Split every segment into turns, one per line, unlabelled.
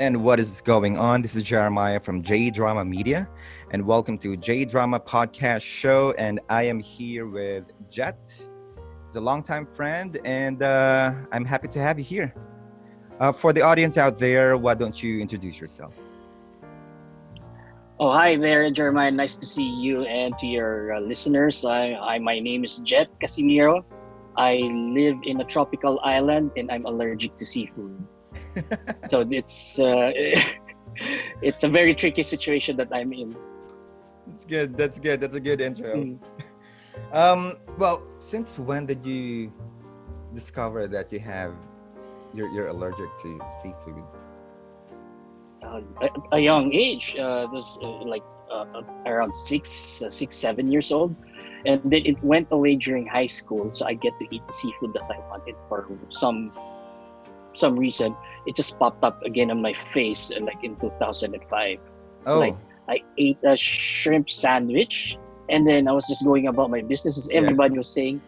and what is going on? This is Jeremiah from Jdrama Media, and welcome to Jdrama Podcast Show. And I am here with Jet. He's a longtime friend, and I'm happy to have you here. For the audience out there, why don't you introduce yourself?
Oh, hi there, Jeremiah. Nice to see you and to your listeners. My name is Jet Casimiro. I live in a tropical island and I'm allergic to seafood. So it's a very tricky situation that I'm in.
That's good. That's good. That's a good intro.
Mm.
Well, since when did you discover that you're allergic to seafood?
A young age, was around 7 years old, and then it went away during high school. So I get to eat the seafood that I wanted for some reason. It just popped up again on my face, like in 2005. So
Oh,
like I ate a shrimp sandwich, and then I was just going about my business.
yeah.
Everybody was saying,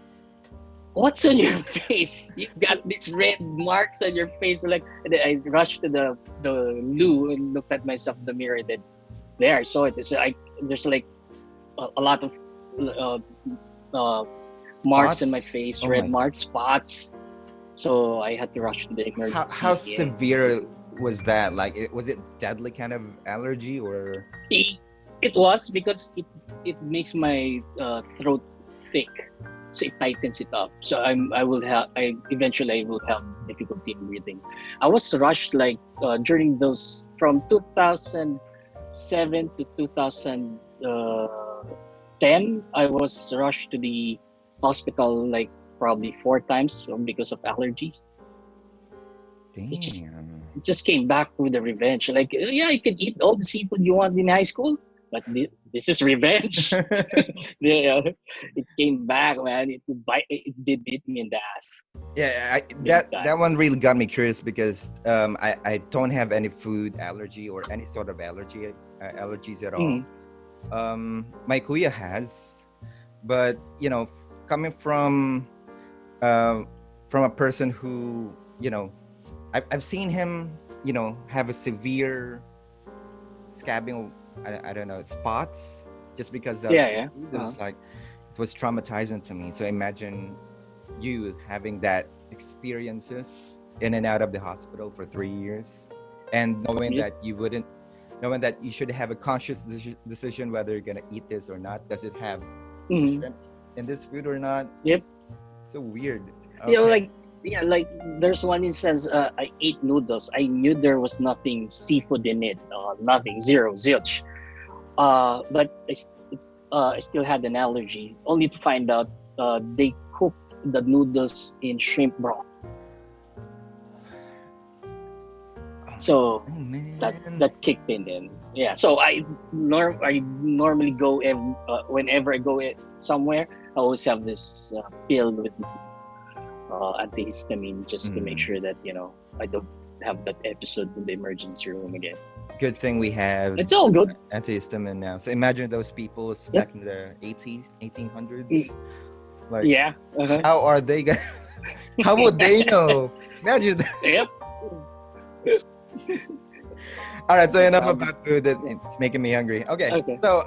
"What's on your face? You've got these red marks on your face." Like, and then I rushed to the loo and looked at myself in the mirror. And then there I saw it. There's like a lot of uh, uh, marks in my
Spots?
face,
Oh
red
my.
marks, spots. So I had to rush to the
How
emergency. Yeah.
severe was that? Like, was it deadly kind of allergy or?
It, it was because it makes my throat thick, so it tightens it up. So I eventually will have difficulty in breathing. I was rushed like during those from 2007 to 2010. I was rushed to the hospital like probably 4 times because of allergies. It's just
Damn.
it just came back with the revenge. Like, yeah, you can eat all the seafood you want in high school, but this is revenge. Yeah, it came back, man. It did beat me in the ass,
Yeah,
big
that
time.
one really got me curious because I don't have any food allergy or any sort of allergies at all.
Mm,
My kuya has, but coming uh, from a person who I've seen him have a severe scabbing. I don't know, spots just because of
yeah, yeah.
seafood. It was like it was traumatizing to me. So imagine you having that experiences in and out of the hospital for 3 years, and
Yep.
knowing that you should have a conscious decision whether you're gonna eat this or not. Does it have
Mm,
shrimp in this food or not?
yep.
So weird.
You know,
Okay.
like yeah, like there's one instance. I ate noodles. I knew there was nothing seafood in it. Nothing, zero, zilch. But I still had an allergy. Only to find out they cooked the noodles in shrimp broth. So
Oh
that
man.
that kicked in then. Yeah. So I normally go whenever I go somewhere. I always have this pill with antihistamine just to make
Mm.
sure that I don't have that episode in the emergency room again.
Good thing we have
It's all good.
antihistamine now. So imagine those people
Yep.
back in the 80s,
Mm,
1800s. Like,
yeah. Uh-huh.
how are they gonna? How would they know? Imagine.
Yep.
All right, so
No
enough
problem.
about food.
Yeah.
It's making me hungry. Okay,
Okay.
so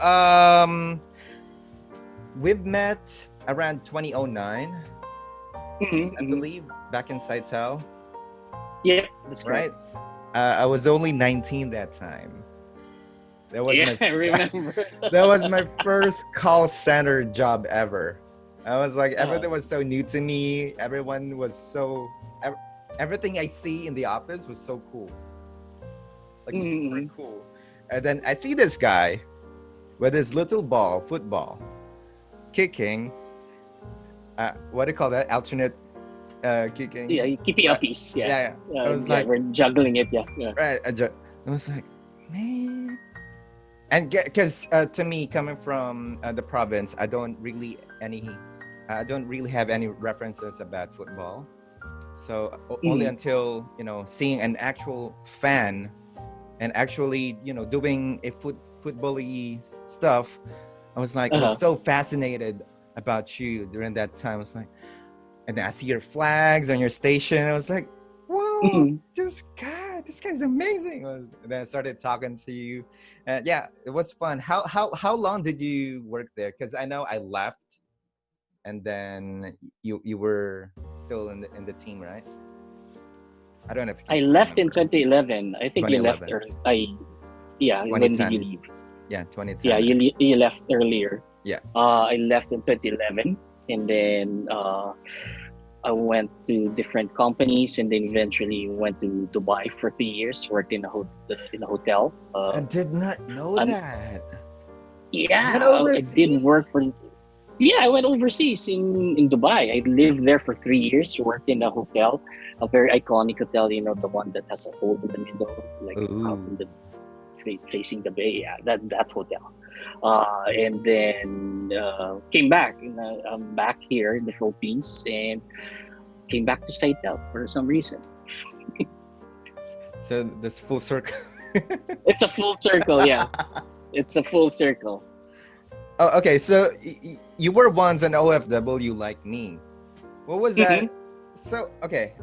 we've met around 2009, I
Mm-hmm.
believe, back in Saitel,
Yep. That's correct.
right? I was only 19 that time. That was
Yeah,
my
I remember.
that was my first call center job ever. I was like,
uh,
everything was so new to me. Everyone was everything I see in the office was so cool, like super
mm-hmm.
cool. And then I see this guy with his little ball, football, kicking. What do you call that? Alternate kicking.
Yeah, keeping a
Right.
piece. Yeah.
Yeah, yeah. I was
Yeah,
like,
we're juggling it. Yeah. Yeah.
right. I was like, man. And because to me, coming from the province, I don't really have any references about football. So only
Mm-hmm.
until seeing an actual fan and actually doing a football-y stuff, I was
Uh-huh.
so fascinated about you during that time. I was like, and then I see your flags on your station. I was like, whoa,
Mm-hmm.
this God, this guy's amazing. And then I started talking to you, and yeah, it was fun. How long did you work there? Because I know I left, and then you were still in the team, right? I don't know if you can
I
still
left in
remember.
2011. I think you left
2011,
early. Yeah. When did you
2010.
leave?
Yeah,
Yeah,
2010.
you left earlier.
Yeah.
I left in 2011, and then I went to different companies, and then eventually went to Dubai for 3 years. Worked in a hotel.
I did not know
And
that. You went
yeah, I did work
overseas?
for. Yeah, I went overseas in Dubai. I lived there for 3 years. Worked in a hotel, a very iconic hotel. You know, the one that has a hole in the middle, like out in
Ooh.
the facing the bay. Yeah, that hotel. And then came back. And, I'm back here in the Philippines, and came back to Saitel for some reason.
So this full circle.
It's a full circle. Yeah, it's a full circle.
Oh, okay. So you were once an OFW like me. What was
Hmm.
that? So okay.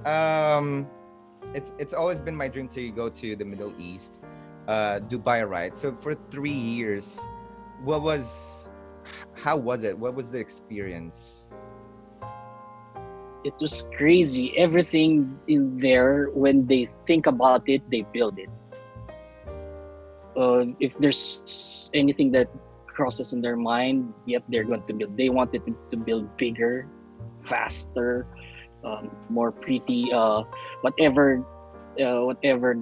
It's always been my dream to go to the Middle East, Dubai, right? So for 3 years, what was, how was it? What was the experience?
It was crazy. Everything in there, when they think about it, they build it. If there's anything that crosses in their mind, yep, they're going to build. They wanted to build bigger, faster, more pretty, whatever, whatever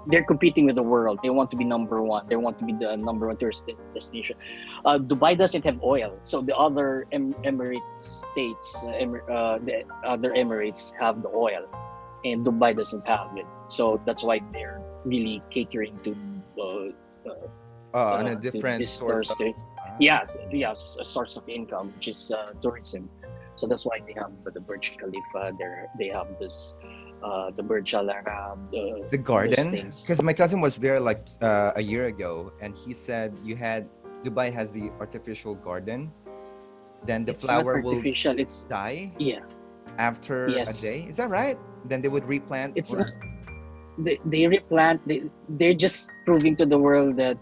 they're competing with the world. They want to be number one. They want to be the number one tourist destination. Dubai doesn't have oil, so the other Emirate states, the other Emirates have the oil, and Dubai doesn't have it. So that's why they're really catering
On a
to
different source
visitors.
of. Ah,
Yes, yes, a source of income, which is tourism. So that's why they have the Burj Khalifa. They have this, the Burj Al Arab,
the
those
garden,
things.
because my cousin was there like a year ago, and he said you had, Dubai has the artificial garden. Then the
It's not
flower will
artificial. It's
die
yeah,
after a
yes.
day. Is that right? Then they would replant
It's not.
or.
They replant. They're just proving to the world that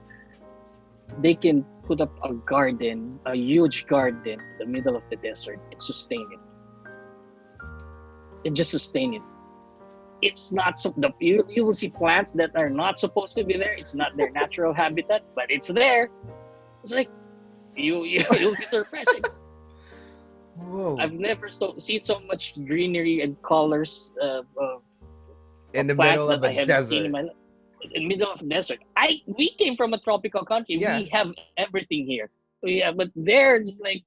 they can put up a garden, a huge garden in the middle of the desert, and sustain it. And just sustain it. It's not so you will see plants that are not supposed to be there. It's not their natural habitat, but it's there. It's like you'll be surprised. Like,
Whoa.
I've never seen so much greenery and colors
In
of
the
plants
middle
that
of a
I have seen in
desert.
my life. In the middle of the desert. We came from a tropical country.
Yeah.
We have everything here. Yeah, but there it's like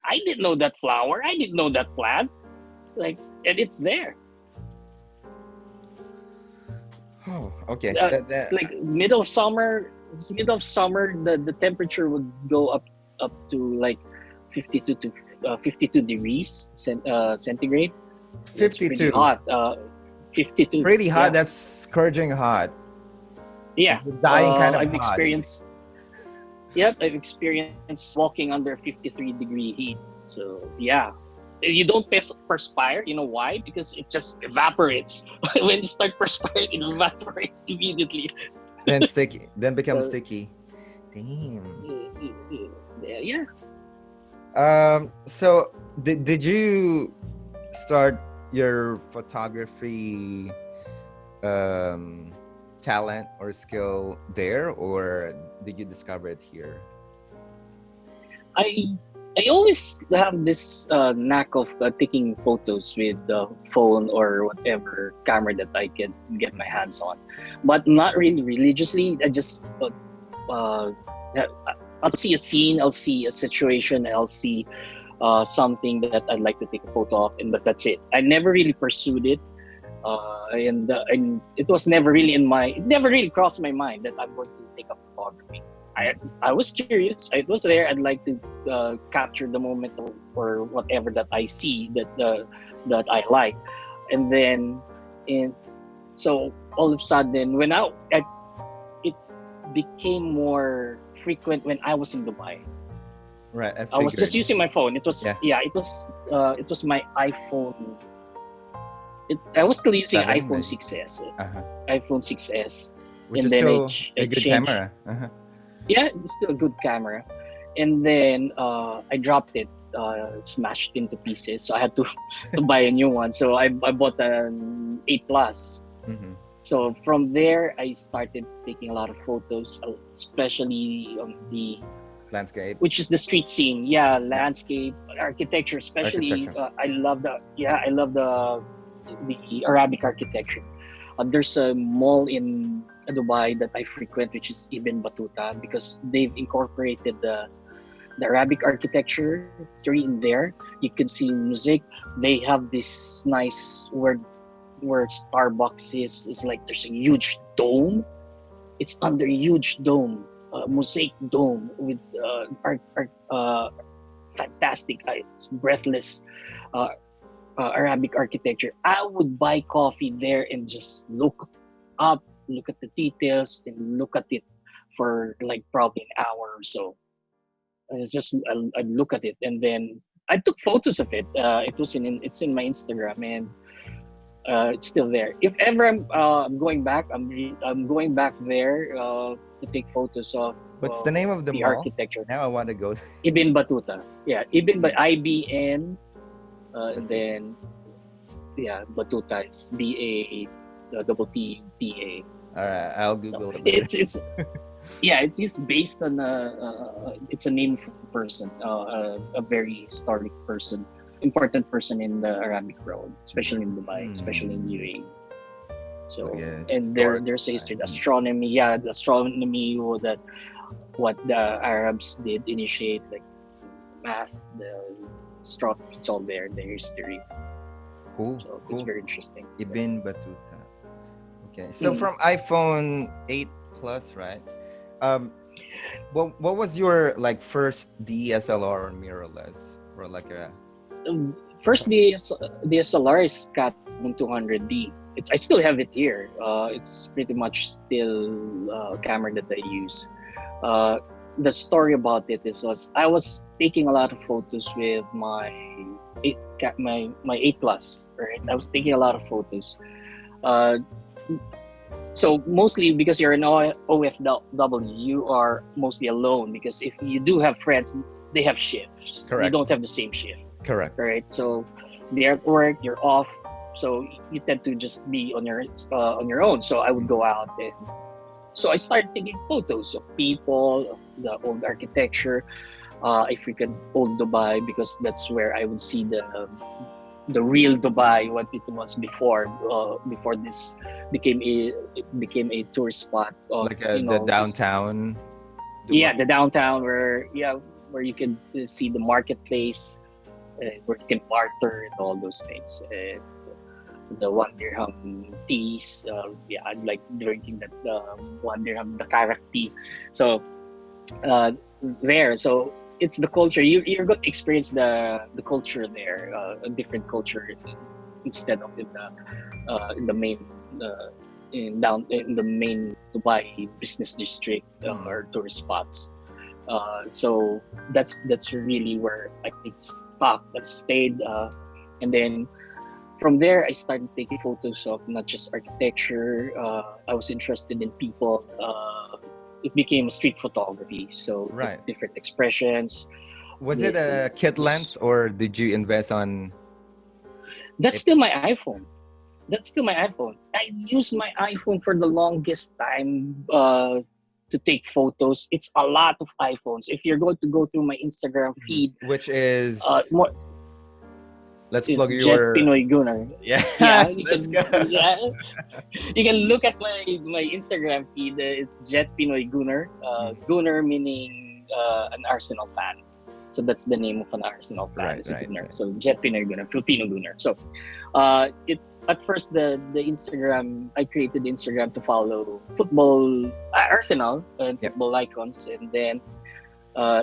I didn't know that flower. I didn't know that plant. Like, and it's there.
Oh, okay.
Uh,
That.
like middle of summer, the temperature would go up to like 52 to 52 degrees centigrade. It's pretty
52.
hot. 52.
Pretty hot.
Yeah,
That's scourging hot.
yeah.
It's a dying kind of
I've
hot.
experienced. Yep, I've experienced walking under 53-degree heat. So yeah, you don't perspire. You know why? Because it just evaporates. When you start perspiring, it evaporates immediately.
Then sticky. Then becomes
So
sticky. Damn.
yeah,
So did you start your photography um talent or skill there, or did you discover it here?
I I always have this knack of taking photos with the phone or whatever camera that I can get my hands on, but not really religiously. I just uh, I'll see a scene, I'll see a situation, I'll see something that I'd like to take a photo of, and but that's it. I never really pursued it, and it was never really it never really crossed my mind that I'm going to take up photography. I I was curious. It was there. I'd like to capture the moment or whatever that I see that I like, and then and so all of a sudden it became more frequent when I was in Dubai.
Right, I
I was just
figured.
using my phone.
Yeah.
It was my iPhone I was still using
Seven,
iPhone
like,
6s,
uh-huh.
iPhone 6s,
Which
and
is
then
still
I
a good
changed.
camera. Uh-huh.
Yeah, it's still a good camera, and then I dropped it, smashed into pieces, so I had to to buy a new one. So I bought an 8 plus.
Mm-hmm.
So from there, I started taking a lot of photos, especially on the
Landscape,
which is the street scene. Yeah,
yeah,
landscape, architecture, especially.
architecture.
I love the Arabic architecture. There's a mall in Dubai that I frequent, which is Ibn Battuta, because they've incorporated the Arabic architecture history in there. You can see music. They have this nice where Starbucks is like there's a huge dome. It's under a huge dome, mosaic dome with fantastic, it's breathless uh, Arabic architecture. I would buy coffee there and just up, look at the details, and look at it for like probably an hour or so. It's just I look at it, and then I took photos of it. It's in my Instagram, and it's still there. If ever I'm going back, I'm going back there to take photos of
What's the name of the
the
mall?
architecture.
Now I want to go.
Ibn Battuta. Yeah, IBN, and then yeah, Batuta is double T A.
All right, I'll Google it later.
It's yeah, it's based on it's a name of a person, a very historic person, important person in the Arabic world, especially in Dubai, especially in UAE.
Oh,
So
yeah,
and
historic.
there's a history, the astronomy, yeah, the astronomy that what the Arabs did initiate, like math, the astronomy, it's all there, the history.
Cool,
So it's
cool.
very interesting.
Ibn Battuta. Okay, so
Mm.
from iPhone 8 Plus, right? Um, what was your like first DSLR or mirrorless or like a
First, DSLR is Canon 200D. I still have it here. It's pretty much still a camera that I use. Uh, the story about it was I was taking a lot of photos with my 8 plus. Right, I was taking a lot of photos. Uh, so mostly because you're an OFW, you are mostly alone because if you do have friends, they have shifts. You
correct?
don't have the same shift,
Correct.
right? So they're at work, you're off, so you tend to just be on your own. So I would go out, and so I started taking photos of people, of the old architecture. I frequent old Dubai because that's where I would see the real Dubai, what it was before this became a tourist spot of
Like the
this.
downtown
Yeah,
Dubai.
the downtown where you can see the marketplace, where you can barter and all those things. The 1 dirham teas, yeah, I like drinking that 1 dirham the karak tea. So uh, there, so it's the culture. You're going to experience the culture there, a different culture instead of in the main uh, in the main Dubai business district or tourist spots. So that's really where I stopped, I stayed, and then from there I started taking photos of not just architecture. I was interested in people. It became street photography, so
Right.
different expressions.
Was it
The,
a kit
this,
lens or did you invest on
that's
it?
still my iPhone. That's still my iPhone. I use my iPhone for the longest time to take photos. It's a lot of iPhones. If you're going to go through my Instagram feed,
Which is
more
let's
it's
plug
Jet
your
PinoyGooner. Yeah,
yes,
you
let's
can
go.
yeah you can look at my Instagram feed. It's Jet PinoyGooner. Gooner meaning an Arsenal fan. So that's the name of an Arsenal fan.
Right,
Is a
right,
Gooner.
right.
So Jet PinoyGooner, Filipino Gooner. So it at first the Instagram I created Instagram to follow football Arsenal and
Yep.
football icons, and then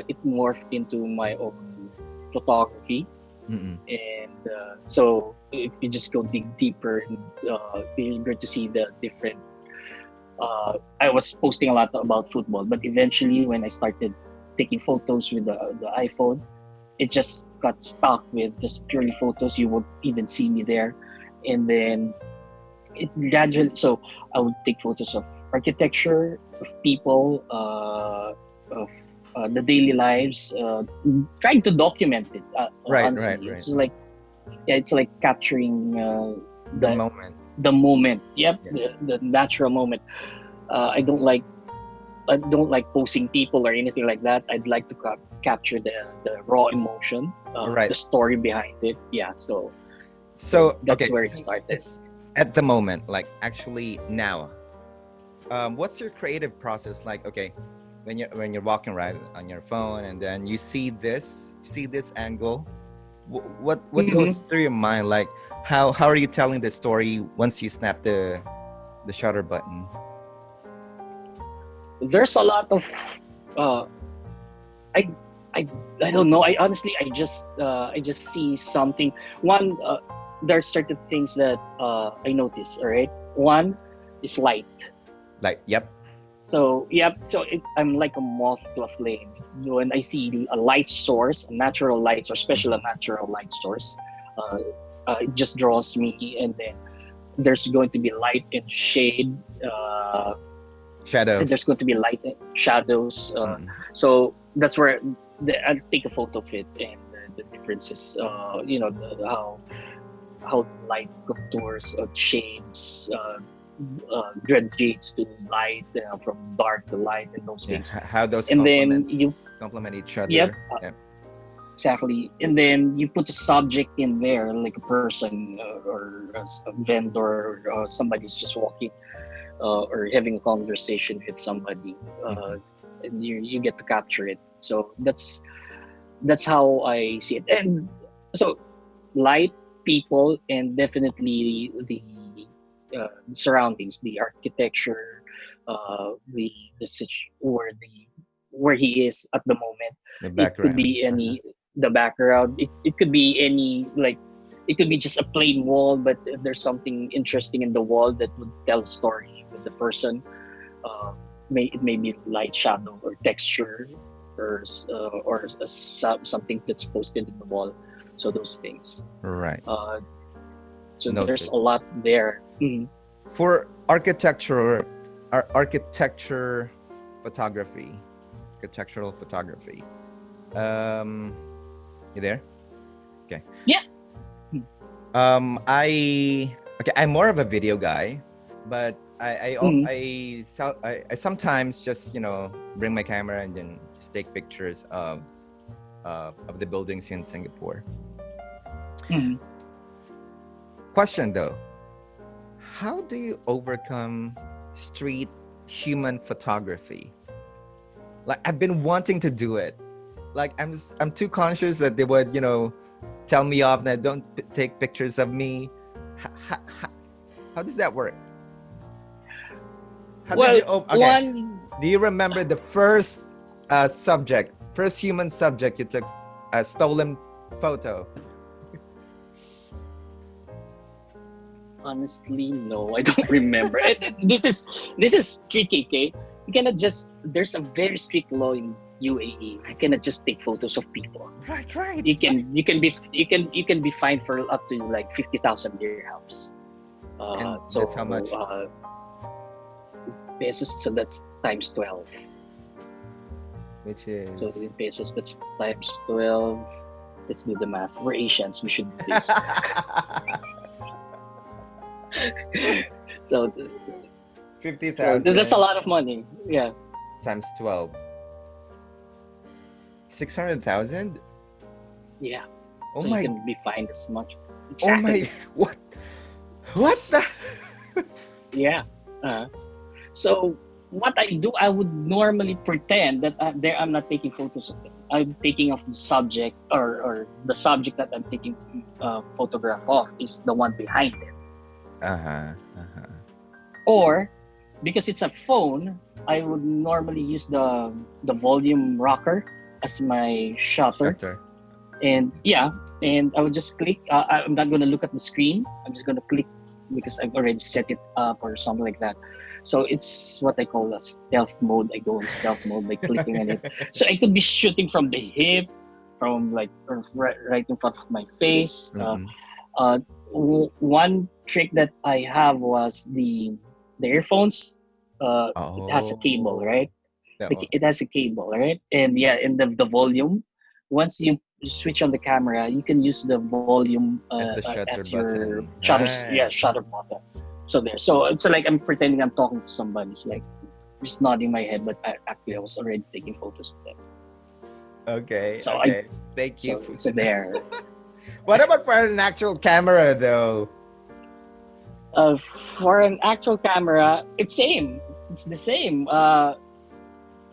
it morphed into my own photography.
Mm-mm.
And so if you just go dig deeper, and you're going to see the different. I was posting a lot about football, but eventually when I started taking photos with the iPhone, it just got stuck with just purely photos. You won't even see me there. and then it gradually. So I would take photos of architecture, of people, of the daily lives, trying to document it.
Right, right,
Honestly,
right.
it's like, yeah, it's like capturing
The
the
moment.
the moment. Yep,
Yes.
the natural moment. I don't like posing people or anything like that. I'd like to capture the raw emotion, the
Right.
story behind it. Yeah, so
So,
that's
okay,
where it
since
started.
it's at the moment, like actually now, what's your creative process like? Okay, when you're walking right on your phone, and then you see this angle. What
Hmm.
goes through your mind? Like, how are you telling the story once you snap the shutter button?
There's a lot of uh, I I I don't know. I just see something. One, there are certain things that I notice. All right, one is light.
Like, yep.
So yep, I'm like a moth to a flame. When I see a light source, a natural light, or especially a
Mhm.
natural light source, uh, it just draws me. And then there's going to be light and shade. And
Shadows.
there's going to be light and shadows.
Mm.
So that's where I'll take a photo of it, and the differences. How light contours, shades, gradients to light, from dark to light, and those
Yeah,
things.
how those
And then you,
complement each
yep,
other. Yeah.
exactly. And then you put a subject in there, like a person, or a vendor, or somebody who's just walking, or having a conversation with somebody,
Mhm.
and you get to capture it. So that's how I see it. And so light, people, and definitely the surroundings, the architecture, the where he is at the moment.
The
It could
background.
be any the background. It could be any, like, it could be just a plain wall, but if there's something interesting in the wall that would tell a story with the person. Uh, it may be light, shadow, or texture, something that's posted in the wall. So those things.
Right.
Uh, so there's
Noted.
a lot there. Mhm.
For architecture photography, architectural photography. Um, you there? Okay.
Yeah. Mm.
I'm more of a video guy, but
Mhm.
I sometimes just bring my camera and then just take pictures of the buildings in Singapore.
Mhm.
Question though, how do you overcome street human photography? Like, I've been wanting to do it. Like, I'm too conscious that they would tell me off that don't take pictures of me. How does that work? How did
Well,
you? Oh, okay.
one,
Do you remember the first human subject you took a stolen photo?
honestly, no, I don't remember. This is tricky, okay? You cannot just. There's a very strict law in UAE. You cannot just take photos of people.
Right, right.
You can be fined for up to like 50,000 dirhams.
And that's how
So
much?
pesos. So that's times 12.
Which
So
is
in pesos, that's times 12. Let's do the math. We're Asians. We should do this. So
fifty
that's a
thousand
lot of money. Yeah.
times 12. 600,000.
Yeah.
Oh
So you
my!
can be fined as much.
Oh my!
Exactly.
What? What the?
Yeah. Uh, so what I do, I would normally pretend that I'm not taking photos of them. I'm taking of the subject, or the subject that I'm taking photograph of is the one behind it.
Uh huh. Uh huh.
Or because it's a phone, I would normally use the volume rocker as my shutter.
Shutter.
And yeah, and I would just click. I'm not gonna look at the screen. I'm just gonna click because I've already set it up or something like that. So it's what I call a stealth mode. I go in stealth mode by clicking on it. So I could be shooting from the hip, from like, or right in front of my face.
Mm-mm.
Uh, one trick that I have was the earphones. It has a cable,
Oh,
right?
that
Like
one.
it has a cable, right? And yeah, and the volume. Once you switch on the camera, you can use the volume
As the
as
shutter
your
button.
yeah,
Right.
shutter button. So there. So it's like I'm pretending I'm talking to somebody. It's like just nodding my head, but actually I was already taking photos of them.
Okay.
So I
Okay. Thank you for
so
to know.
there.
What about for an actual camera though?
Uh, for an actual camera, it's same. It's the same.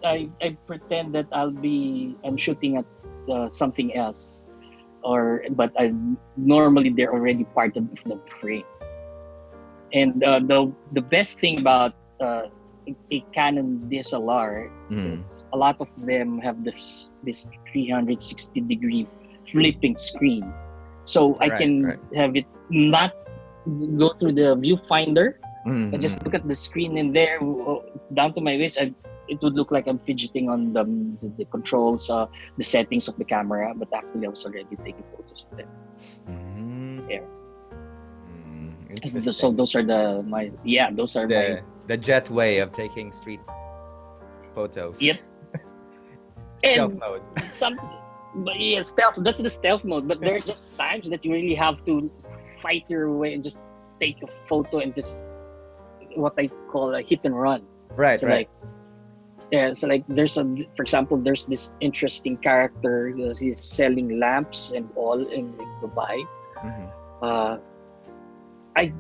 I pretend that I'm shooting at something else, or but I normally they're already part of the frame. And the best thing about a Canon DSLR
Mm.
is a lot of them have this 360-degree flipping screen, so I
Right.
can
Right.
have it not go through the viewfinder. I
Mm,
just
mm,
look at the screen and there, down to my waist. It would look like I'm fidgeting on the controls, the settings of the camera, but actually I was already taking photos of them.
mm,
There. So
interesting.
those are those are my
The jet way of taking street photos.
yep.
Stealth
And
mode.
some, but yeah, stealth. That's the stealth mode. But there are just times that you really have to fight your way and just take a photo and just what I call a hit and run.
Right.
So
Right.
like yeah, so like for example, there's this interesting character. He's selling lamps and all in Dubai.
Mm-hmm.
Uh, I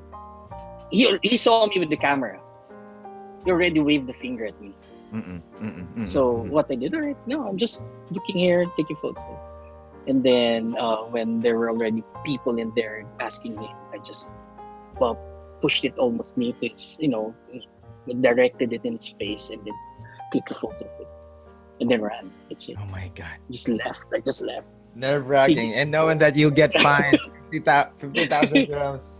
he saw me with the camera. He already waved the finger at me.
Mm-mm, mm-mm, mm-mm,
So
mm-mm.
what I did, all right, no, I'm just looking here, taking photo. And then when there were already people in there asking me, I just well, pushed it almost near to its, directed it in its face and then clicked a photo of it and then ran. That's it.
Oh my god.
Just left. I just left.
Nerve wracking. And knowing
So
that you'll get fined 50,000 dirhams.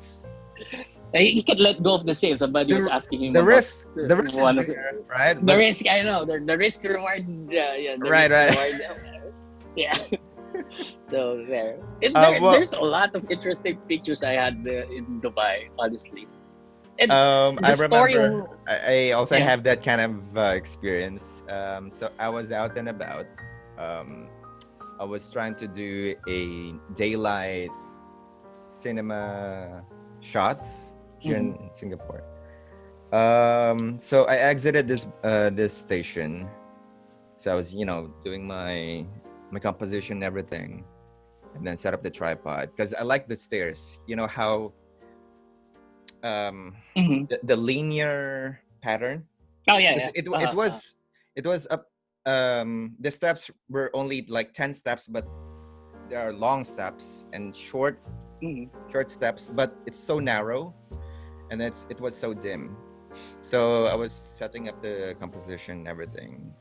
he could let go of the sale. Somebody was
The
asking him
the
about
risk the risk is
one of
there, right?
the
But
risk. I know the risk reward. Yeah, the
right,
risk
right.
reward. Yeah. So there.
Well,
There's a lot of interesting pictures I had in Dubai, honestly. And
I
the story,
remember I also
yeah.
have that kind of experience. So I was out and about. Um, I was trying to do a daylight cinema shots here
Mm-hmm.
in Singapore. So I exited this station. So I was, doing my composition and everything, and then set up the tripod because I like the stairs. You know how um
Mm-hmm.
the linear pattern,
Oh yeah,
because
yeah.
it was up, the steps were only like 10 steps, but there are long steps and
Mm-hmm.
short steps, but it's so narrow, and it was so dim. So I was setting up the composition and everything.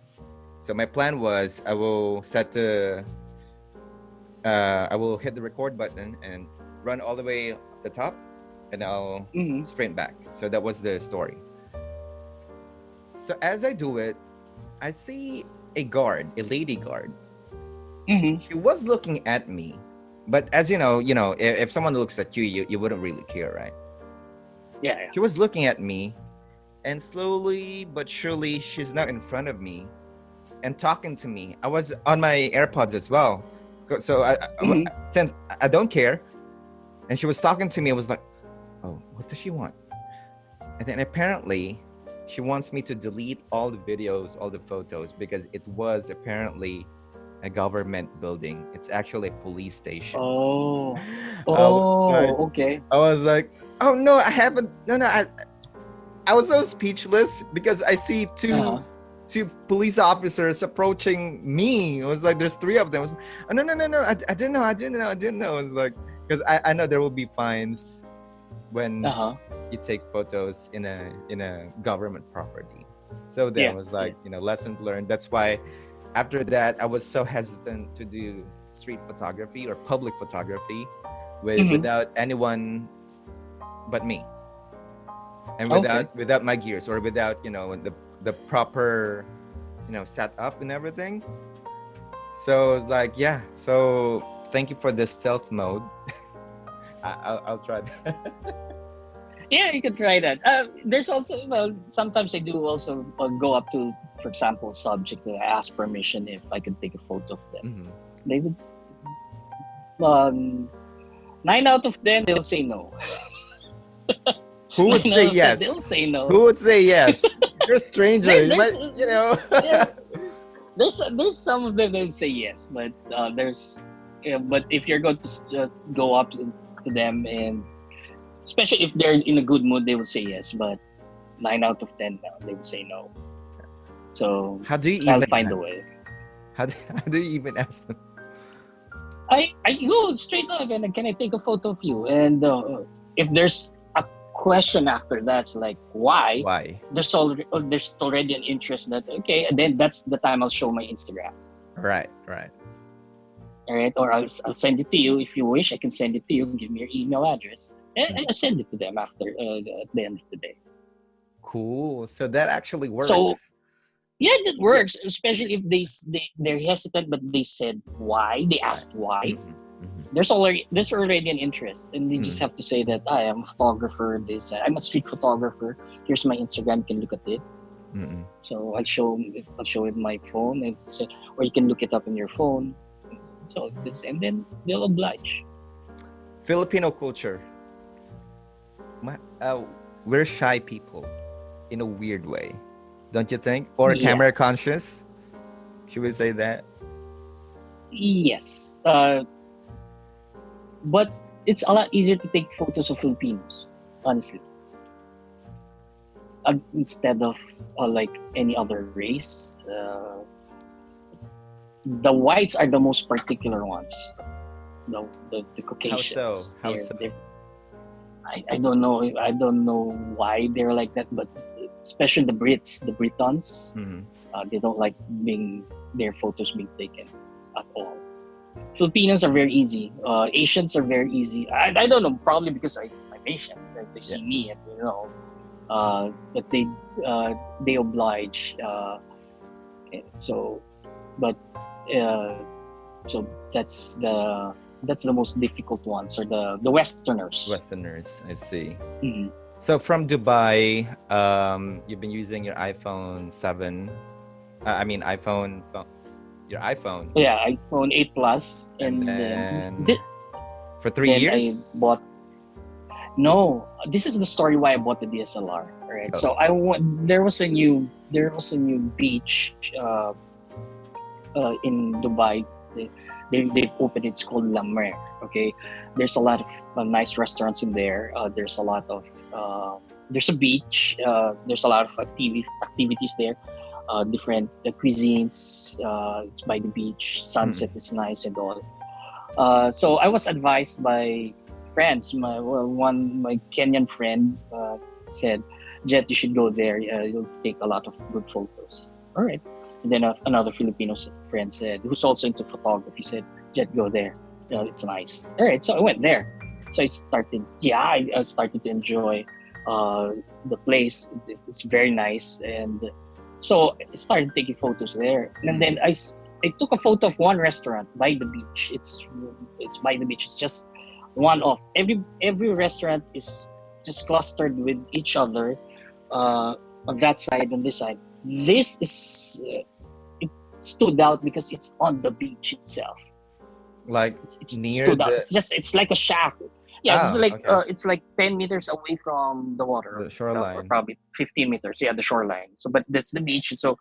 So my plan was I will hit the record button and run all the way up the top, and I'll
Mm-hmm.
sprint back. So that was the story. So as I do it, I see a lady guard.
Mm-hmm.
She was looking at me, but as if someone looks at you, you wouldn't really care, right?
Yeah, yeah.
She was looking at me, and slowly but surely, she's now in front of me and talking to me. I was on my AirPods as well, so
Mm-hmm.
since I don't care, and she was talking to me, I was like, "Oh, what does she want?" And then apparently, she wants me to delete all the videos, all the photos, because it was apparently a government building. It's actually a police station.
Oh.
I was like,
Oh, okay.
I was like, "Oh no, I haven't. No, no, I was so speechless because I see two
Uh-huh.
two police officers approaching me. It was like there's three of them. I was, oh, no, no, no, no. I didn't know. It was like, because I know there will be fines when
Uh-huh.
you take photos in a government property. So there
Yeah.
was
Yeah.
like, lesson learned. That's why after that I was so hesitant to do street photography or public photography
Mm-hmm.
without anyone but me, and
Okay.
without my gears, or without the proper setup and everything. So it's like, yeah, so thank you for the stealth mode. I'll try that.
Yeah, you can try that. There's also, well, sometimes I do also go up to, for example, subject that I ask permission if I can take a photo of them.
Mhm.
They would, um, 9 out of 10 they'll say no.
Who would
nine
say
out of ten
yes?
they'll say no.
Who would say yes? You're a stranger.
There,
You
there's
might, you know.
yeah, there's some of them that will say yes, but there's but if you're going to just go up to them, and especially if they're in a good mood, they will say yes. But 9 out of 10 they will say no. So
How do you
I'll
even
find a
ask?
way.
How do you even ask them?
I go straight up and can I take a photo of you? And if there's a question after that, like why,
Why?
there's already an interest that okay, and then that's the time I'll show my Instagram.
Right, right.
All right, or I'll send it to you if you wish. I can send it to you. Give me your email address, and
Mm.
I'll send it to them after at the end of the day.
Cool. So that actually
So
works.
yeah, that
Yeah.
works, especially if they're hesitant, but they said why. They
Right.
asked why.
Mm-hmm. Mm-hmm.
There's already an interest, and they just
Mm-hmm.
have to say that I am a photographer. This I'm a street photographer. Here's my Instagram. You can look at it.
Mm-hmm.
So I'll show it my phone, and say, or you can look it up on your phone. So this, and then they'll oblige.
Filipino culture. My, we're shy people in a weird way, don't you think? Or
Yeah.
camera conscious? Should we say that?
Yes. But it's a lot easier to take photos of Filipinos, honestly, instead of like any other race. The whites are the most particular ones. The
How so?
Caucasians.
How so?
I don't know. I don't know why they're like that, but especially the Brits, the Britons,
Mm-hmm.
they don't like being their photos being taken at all. Filipinos are very easy. Asians are very easy. I don't know. Probably because I'm Asian. They
Yeah.
see me and that they oblige. So, but uh, so that's the most difficult ones, or the Westerners.
Westerners, I see.
Mhm.
So from Dubai, you've been using your iPhone 7. I mean your iPhone,
Yeah, iPhone 8 Plus,
and
and
then for three
then I
years.
bought. No, this is the story why I bought the DSLR. Right,
Oh,
so there was a new beach in Dubai. They've opened. It's called La Mer. Okay, there's a lot of nice restaurants in there. There's a lot of there's a beach. There's a lot of activities there. Different cuisines. It's by the beach. Sunset
mm-mm.
is nice and all. So I was advised by friends. My Kenyan friend said, "Jet, you should go there. You'll take a lot of good photos." All right. And then another Filipino friend said, who's also into photography, said, "Jet, go there. It's nice." All right. So I went there. So I started to enjoy the place. It's very nice, and so I started taking photos there. And then I took a photo of one restaurant by the beach. It's by the beach. It's just one of every restaurant is just clustered with each other on that side, on this side. This is it stood out because it's on the beach itself.
Like
It's
near
stood out.
the
It's like a shack. Yeah,
oh, okay,
it's like 10 meters away from the water,
the
or
shoreline.
probably 15 meters. Yeah, the shoreline. So, but that's the beach. So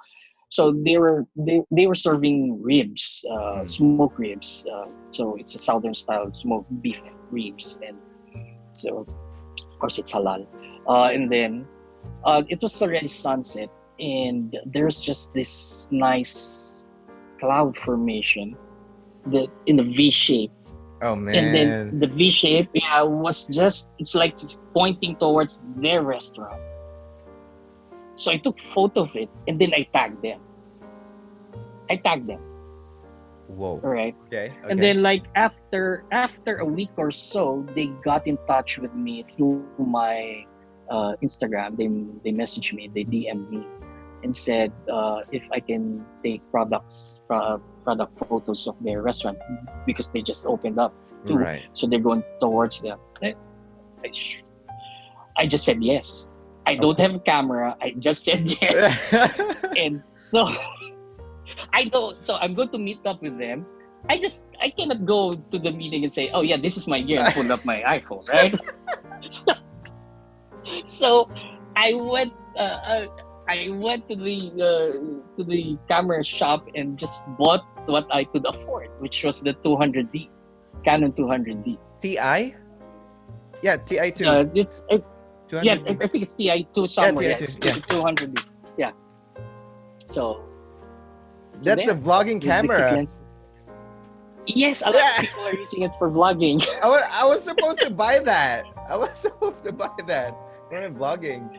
they were serving ribs,
Mm.
smoked ribs. So it's a southern style smoked beef ribs, and so of course it's halal. And then it was already sunset, and there's just this nice cloud formation that in the V shape,
Oh
and then
man.
the V shape, yeah, was just it's like it's pointing towards their restaurant. So I took photo of it, and then I tagged them. I tagged them.
Whoa.
All right.
Okay.
And
Okay.
then like after a week or so, they got in touch with me through my Instagram. They messaged me, they DM'd me, and said if I can take product photos of their restaurant because they just opened up too.
Right.
So they're going towards them. I I just said yes. I
Of
don't have a
course.
camera. I just said yes. And so I don't. So I'm going to meet up with them. I cannot go to the meeting and say, oh yeah, this is my gear, and pull up my iPhone, right? So, so I went. I went to the camera shop and just bought what I could afford, which was the 200D, Canon 200D.
Ti? Yeah, Ti two.
It's yeah,
200D.
I think it's TI2
Yeah,
somewhere.
Ti two.
Yes,
Yeah.
200D. Yeah. So
That's a
there
vlogging
with the kit
camera.
lens. Yes, a lot of
Yeah.
people are using it for vlogging.
I was supposed to buy that. I was supposed to buy that for my vlogging.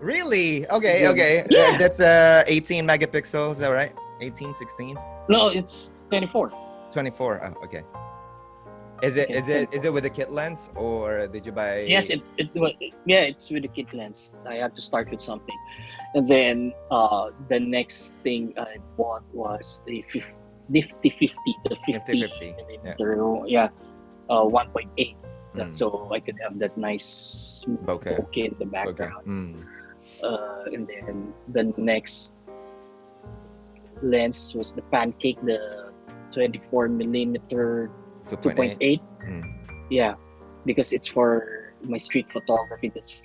Really? Okay,
Good.
okay.
Yeah.
That's 18 megapixels, is that right? 18, 16,
No, it's 24.
24. Oh, okay. Is it
Okay,
is
it's
it is
24.
it with a kit lens or did you buy?
Yes, yeah, it's with the kit lens. I had to start with something, and then the next thing I bought was the 50 the 50
50-50? Yeah.
millimeter, yeah, 1.8.
Mm.
So I could have that nice
Bokeh.
bokeh in the
Okay.
background.
Mm.
And then the next lens was the Pancake, the 24 millimeter
2.8.
2.8.
Mm.
Yeah, because it's for my street photography. That's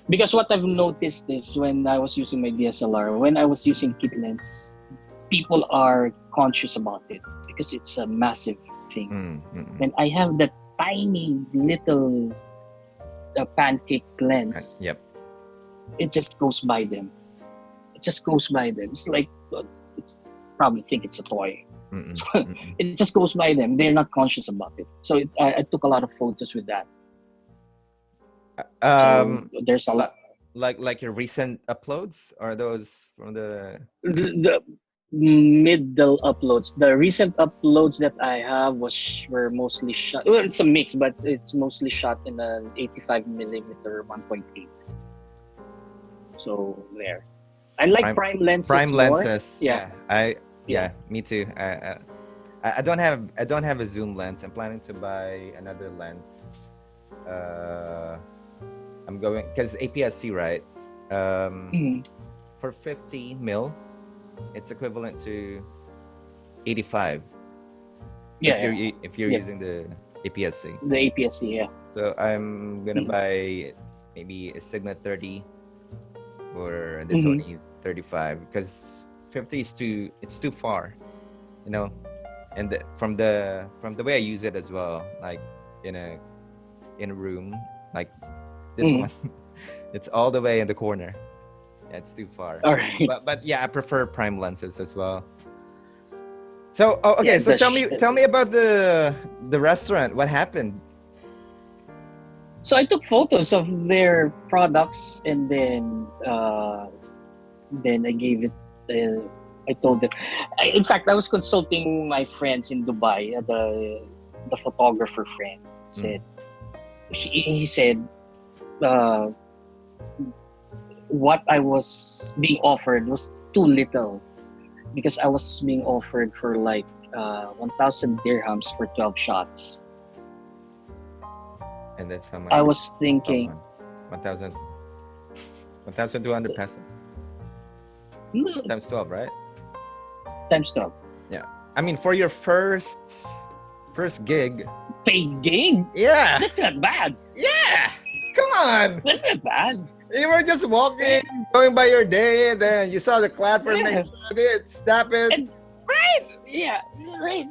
because what I've noticed is when I was using my DSLR, when I was using kit lens, people are conscious about it because it's a massive thing.
Mm.
And I have that tiny little Pancake lens.
Yep.
It just goes by them. It just goes by them. It's like it's probably think it's a toy.
Mm-mm.
So
Mm-mm.
it just goes by them. They're not conscious about it. So I took a lot of photos with that. So
Um,
there's a
li-
lot.
like your recent uploads are those from the?
The middle uploads. The recent uploads that I have were mostly shot. Well, it's a mix, but it's mostly shot in an 85 millimeter 1.8. So there. I like
Prime
prime lenses
prime
more.
lenses.
Yeah,
Yeah,
yeah.
me too. I don't have a zoom lens. I'm planning to buy another lens. Uh, I'm going because APS-C, right? Um,
Mhm.
for 50 mil, it's equivalent to 85
Yeah, yeah,
if you're
yeah.
using the APS-C.
The APS-C, yeah.
So I'm gonna
Mhm.
buy maybe a Sigma 30 or the
Mhm.
Sony 35 because 50 is too far, you know. And from the way I use it as well, like in a room like this
Mhm.
one, it's all the way in the corner. Yeah, it's too far.
All right.
But yeah, I prefer prime lenses as well. So
Yeah,
okay, so tell me about the restaurant. What happened?
so I took photos of their products and then I gave it. I told them. In fact, I was consulting my friends in Dubai. The photographer friend said he said uh, what I was being offered was too little because I was being offered for like 1,000 dirhams for 12 shots.
And that's how much?
I was thinking
1,000 1,200 pesos times 12, right?
times 12.
Yeah. I mean, for your first gig.
Paid gig?
Yeah.
That's not bad.
Yeah. Come on.
That's not bad.
You were just walking, going by your day, and then you saw the platform
Yeah.
next to it, stop it.
And- Yeah, right.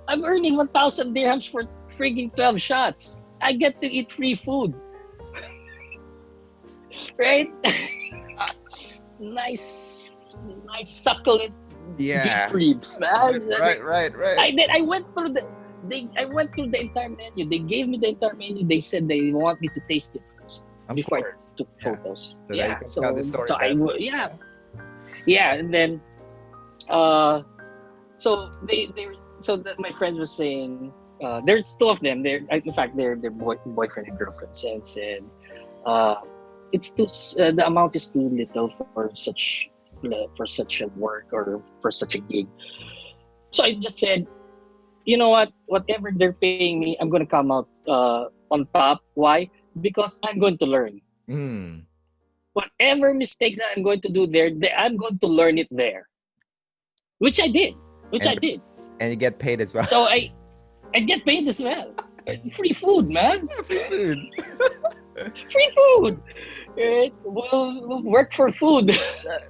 I'm earning 1,000 dirhams for freaking 12 shots. I get to eat free food. Right? nice succulent
Yeah.
beef ribs, man.
Right.
I went through the entire menu. They gave me the entire menu. They said they want me to taste it first
Of
before
course.
I took
Yeah.
photos.
So that you can tell the story
so I
better.
would, yeah, and then so my friend was saying there's two of them. In fact they're boyfriend and girlfriend, and said it's too the amount is too little for such a work or for such a gig. So I just said, you know what? Whatever they're paying me, I'm gonna come out on top. Why? because I'm going to learn.
Mm.
Whatever mistakes that I'm going to do there, I'm going to learn it there, which I did, which I
And
did.
and you get paid as well.
So I get paid as well. Free food, man.
Free food.
Free food. We'll work for food.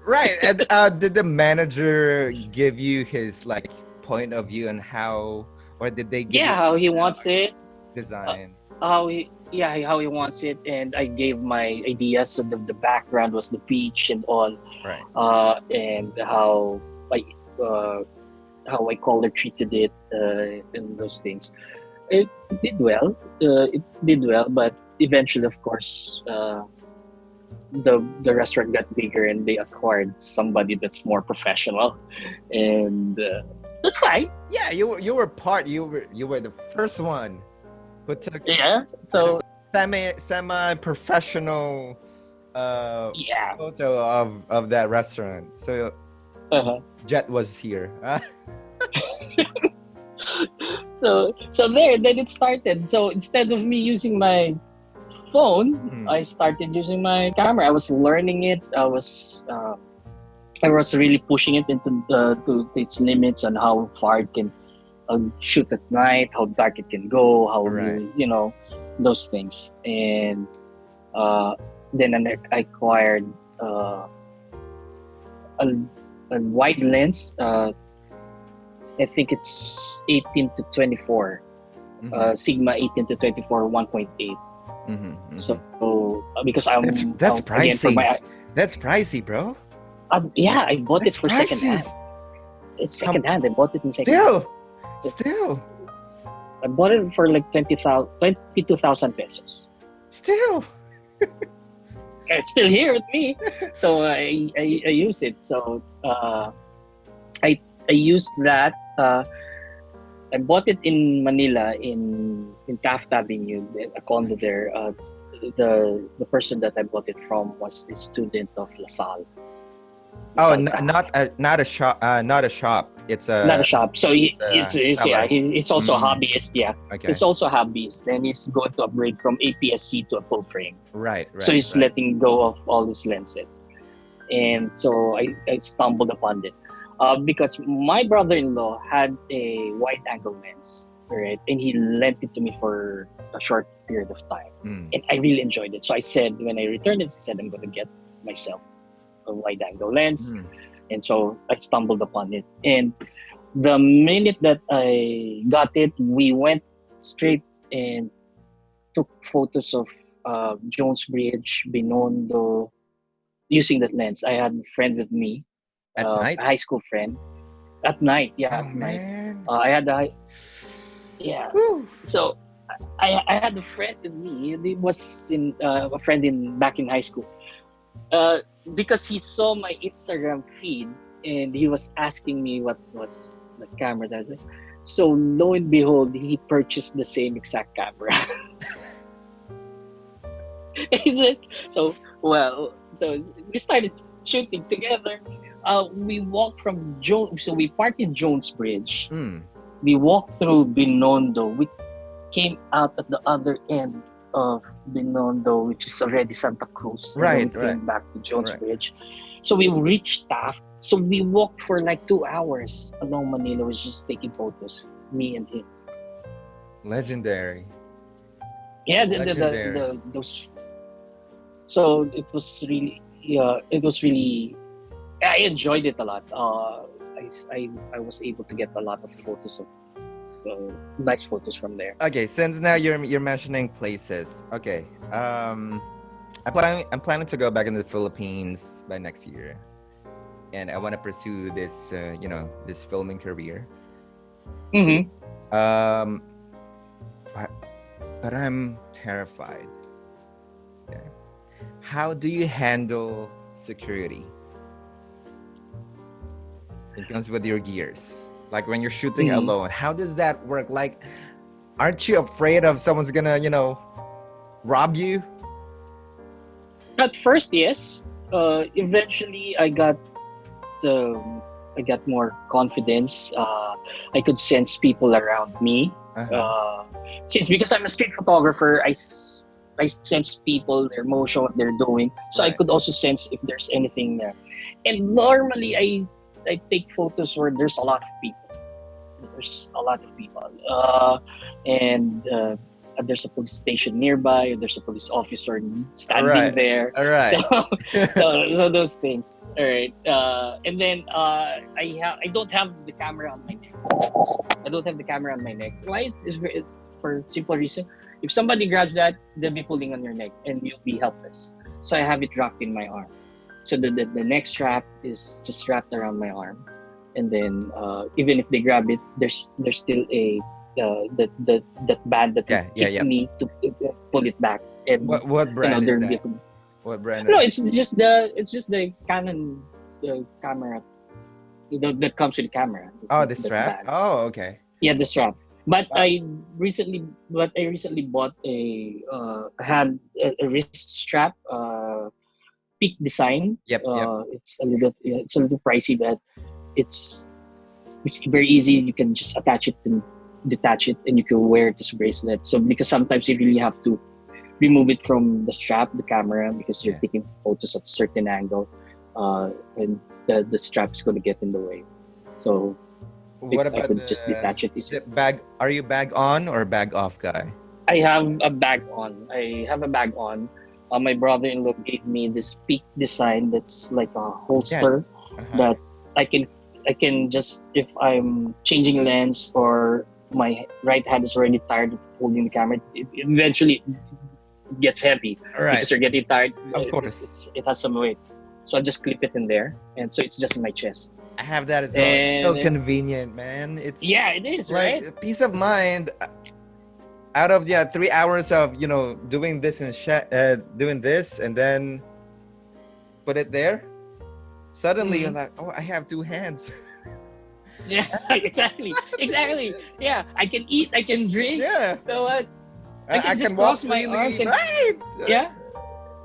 Right. And did the manager give you his like point of view on how, or did they give
Yeah,
you
how he wants it. Uh,
design?
how he wants it, and I gave my ideas. So the background was the beach and all,
Right.
and I uh, how I color treated it, and those things. It did well. It did well, but eventually, of course, the restaurant got bigger, and they acquired somebody that's more professional, and that's fine.
Yeah, you were the first one who took
Yeah. So
semi professional
yeah.
photo of that restaurant. So
Uh-huh.
Jet was here.
So there, then it started. So instead of me using my phone,
Hmm.
I started using my camera. I was learning it. I was really pushing it into to its limits on how far it can shoot at night, how dark it can go, how
Right.
those things. And uh, then I acquired a, a wide lens. I think it's 18 to 24.
Mhm.
Sigma 18 to 24 1.8.
Mhm. Mhm.
So because I'm
That's
again for
pricey.
my
That's pricey, bro.
yeah, I bought it
That's
for second
pricey.
hand. It's
Come,
second hand. I bought it in second hand.
still,
I bought it for like 22,000 pesos.
still.
It's still here with me, so I use it. So I used that. I bought it in Manila in Taft Avenue, a condo there. The person that I bought it from was a student of LaSalle.
Oh,
LaSalle Taft.
not a shop. Not a shop. It's
Not a
a,
shop. So it's yeah,
seller.
he's also a
Mm,
hobbyist. Yeah,
okay.
he's also a hobbyist. Then he's going to upgrade from APS-C to a full frame.
Right.
So
Right.
he's
Right.
letting go of all his lenses, and so I stumbled upon it because my brother-in-law had a wide-angle lens, right, and he lent it to me for a short period of time,
Mm.
and I really enjoyed it. So I said when I returned it, I said I'm going to get myself a wide-angle lens,
Mm.
and so I stumbled upon it, and the minute that I got it, we went straight and took photos of Jones Bridge, Binondo, using that lens. I had a friend with me,
At
a
night.
high school friend, at night. Yeah,
Oh
at night.
man.
I had yeah.
Whew.
So I had a friend with me. He was in a friend in back in high school. Uh, because he saw my Instagram feed and he was asking me what was the camera that I was like. So lo and behold, he purchased the same exact camera. Is it? So so we started shooting together. We walked from Jones. So we parked in Jones Bridge.
Mm.
We walked through Binondo. We came out at the other end of Binondo, which is already Santa Cruz, and then
Right.
we
Right.
came back to Jones
Right.
Bridge. So we reached Taft. So we walked for like 2 hours along Manila, was just taking photos, me and him.
Legendary.
Yeah,
Legendary.
those. So it was really, yeah, it was really. I enjoyed it a lot. I was able to get a lot of photos of nice photos from there.
Okay, since now you're mentioning places. Okay. I'm planning to go back into the Philippines by next year, and I want to pursue this this filming career.
Mm-hmm.
Um, but, but I'm terrified. Okay. How do you handle security? It comes with your gears. Like when you're shooting
Mm-hmm.
alone, how does that work? Like, aren't you afraid of someone's gonna, rob you?
At first, yes. Eventually, I got more confidence. I could sense people around me.
Uh-huh.
Uh, since because I'm a street photographer, I sense people, their motion, what they're doing. So I
Right.
could also sense if there's anything there. And normally I take photos where there's a lot of people. There's a lot of people, and there's a police station nearby. There's a police officer
All
standing
right.
there.
All
So,
right.
so those things. All right. And then I don't have the camera on my neck. I don't have the camera on my neck. Why? It's for simple reason. If somebody grabs that, they'll be pulling on your neck, and you'll be helpless. So I have it wrapped in my arm. So the neck strap is just wrapped around my arm, and then even if they grab it, there's still a that band that will
Yeah. Yeah.
kick
Yeah.
me to pull it back, and
What brand is
there will be
that? What brand?
no. It's just the Canon camera that comes with the camera.
Oh, the
That
strap.
band.
Oh, okay.
Yeah, the strap. But
Uh,
I recently bought had a wrist strap, Peak Design.
yep. Yep.
It's a little pricey, but it's it's very easy. You can just attach it and detach it, and you can wear it as a bracelet. So because sometimes you really have to remove it from the strap, the camera, because you're
Yeah.
taking photos at a certain angle, and the strap is going to get in the way. So
What
I
about
could just detach it
the
easier.
bag? Are you bag on or bag off guy?
I have a bag on. I have a bag on. My brother-in-law gave me this Peak Design that's like a
Yeah.
holster
Uh-huh.
that I can I can just, if I'm changing lens or my right hand is already tired of holding the camera, it eventually it gets heavy
All right.
because you're getting tired.
Of course.
It has some weight, so I just clip it in there, and so it's just in my chest.
I have that as well. It's so
And
convenient, man. It's
yeah, it is
like
right.
a peace of mind. Out of 3 hours of doing this and doing this, and then put it there. Suddenly you're
Mhm.
like, oh, I have two hands.
Yeah, exactly. Yeah, I can eat, I can drink.
Yeah,
So what? I
I
can
can
just
walk
cross my arms
freely.
and
Right.
yeah,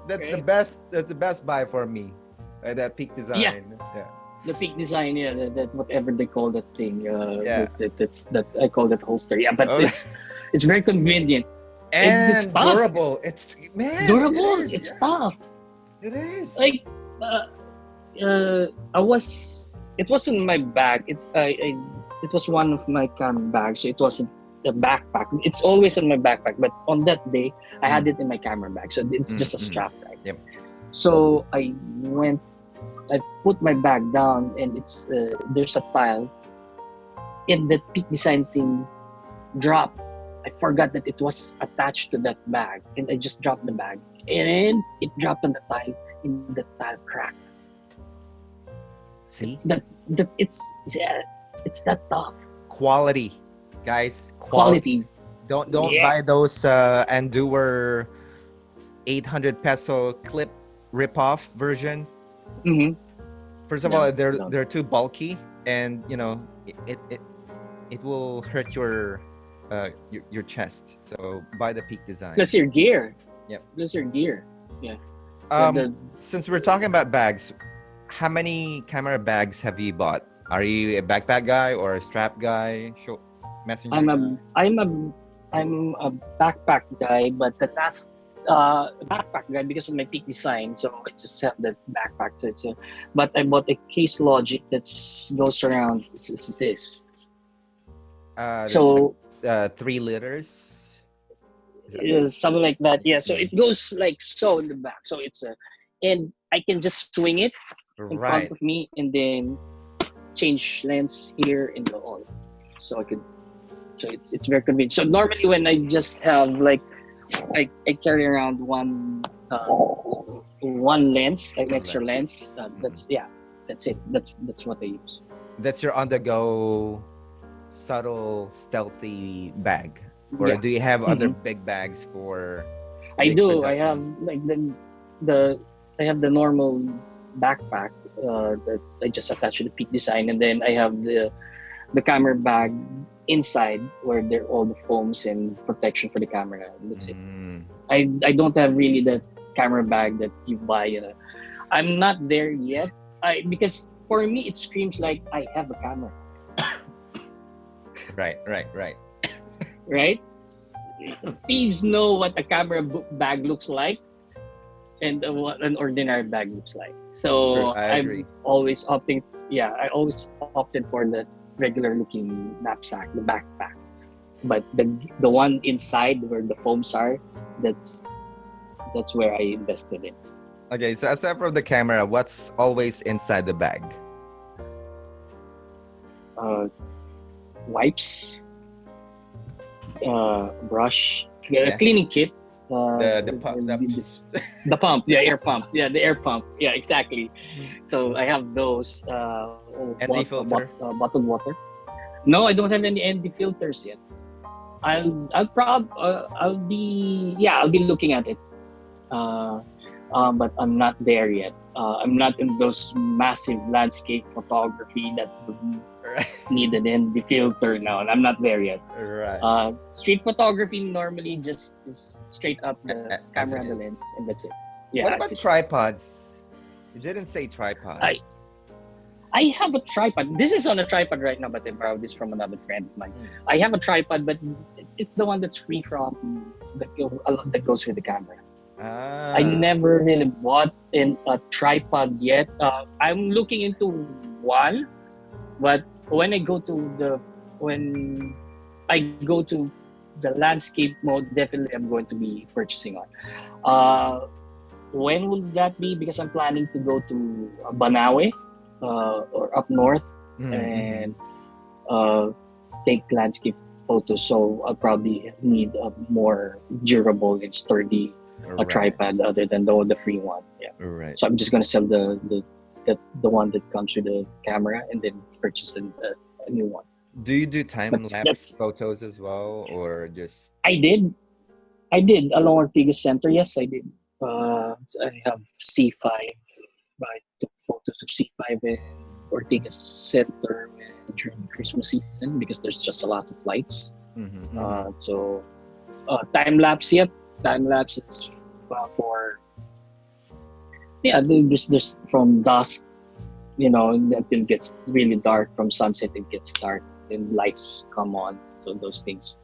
That's the
right.
best. That's the best buy for me. That Peak
Yeah,
Design. Yeah.
the Peak Design. Yeah, that whatever they call that thing.
Yeah.
That I call that holster. Yeah, but
Oh,
it's very convenient. It's
and
tough,
durable. It's man. It
durable.
is.
It's
Yeah.
tough.
It is.
Like uh, I was. It wasn't my bag. It was one of my camera bags. So it wasn't the backpack. It's always in my backpack. But on that day, I had
Mm,
it in my camera bag. So it's just a
mm.
strap, right?
Yep.
So I put my bag down, and there's a tile, and the Peak Design thing dropped. I forgot that it was attached to that bag, and I just dropped the bag, and it dropped on the tile, and the tile cracked.
See,
That yeah, it's that tough.
quality, guys. Quality.
Quality.
Don't
Yeah.
buy those Endure 800 peso clip rip-off version.
Mm-hmm.
First of
No,
all, they're
no.
they're too bulky, and it will hurt your chest. So buy the Peak Design.
That's your gear.
Yep.
That's your gear. Yeah.
Um, since we're talking about bags, how many camera bags have you bought? Are you a backpack guy or a strap guy? Show messenger
I'm
guy?
I'm a backpack guy, but the last backpack guy because of my Peak Design, so I just have the backpack. But I bought a case logic that goes around. It's this.
That's
So
3 liters. Is that
something like that. Yeah. So
Mm.
it goes like so in the back. So and I can just swing it in front
Right?
of me, and then change lens here in the all. So I could. So it's very convenient. So normally when I just have like I carry around one lens, like an
One
extra
lens.
lens. That's it. That's what I use.
That's your on-the-go, subtle, stealthy bag. Or
Yeah,
do you have other
Mhm.
big bags for
I
big
do. I have
production?
like the I have the normal backpack that I just attach to the Peak Design, and then I have the camera bag inside where there all the foams and protection for the camera. That's it.
Mm,
I don't have really that camera bag that you buy. I'm not there yet. Because for me it screams like I have a camera,
right, right, right.
right? thieves know what a camera bag looks like and what an ordinary bag looks like.
True,
So
I
I'm
agree.
always opting, yeah, I always opted for the regular looking knapsack, the backpack. But the one inside where the foams are, that's that's where I invested in.
Okay, so aside from the camera, what's always inside the bag?
Uh, Wipes, brush,
Yeah.
cleaning kit,
The
the pump, yeah, air pump, yeah, the air pump, yeah, exactly. So I have those
ND filter.
bottled water. No, I don't have any ND filters yet. I'll be looking at it. Uh, but I'm not there yet. I'm not in those massive landscape photography that would
Right.
need an ND filter now, and I'm not there yet.
Right.
Street photography normally just is straight up the
As
camera
it
and the
is.
lens, and that's it.
What
Yeah, as
about
it is.
tripods? You didn't say tripod.
I have a tripod. This is on a tripod right now, but I borrowed this from another friend of mine.
Mm.
I have a tripod, but it's the one that's free from that goes with the camera. I
Ah.
never really bought a tripod yet. I'm looking into one, but when I go to when I go to the landscape mode, definitely I'm going to be purchasing one. Uh, when will that be? Because I'm planning to go to Banawe or up north
Mm-hmm.
and uh, take landscape photos. So I'll probably need a more durable and sturdy a
Right.
tripod other than the free one. Yeah.
Right.
So I'm just gonna sell the one that comes with the camera and then purchase a new one.
Do you do time lapse
That's
photos as well, or just
I did I did along Ortigas Center. Yes, I did. I have C5. I took photos of C5 in Ortigas Center during Christmas season because there's just a lot of lights.
mm-hmm, mm-hmm.
So time lapse, yep. Time lapse is for yeah. There's from dusk, until it gets really dark. From sunset, it gets dark and lights come on. So those things.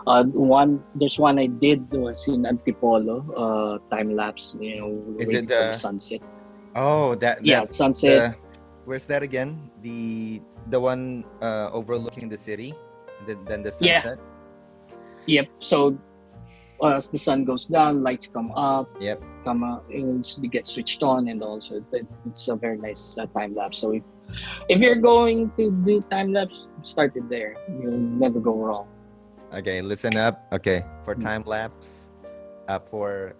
There's one I did was in Antipolo, time lapse.
Is it
Waiting for the
the
sunset.
oh that
Yeah,
that
sunset.
the where's that again? The one overlooking the city, and then the
Yeah,
sunset.
yep. So as the sun goes down, lights come up,
Yep.
and they get switched on, and also it's a very nice time lapse. So if you're going to do time lapse, start it there. You'll never go wrong.
Okay, listen up. Okay, for
Mm.
time lapse, for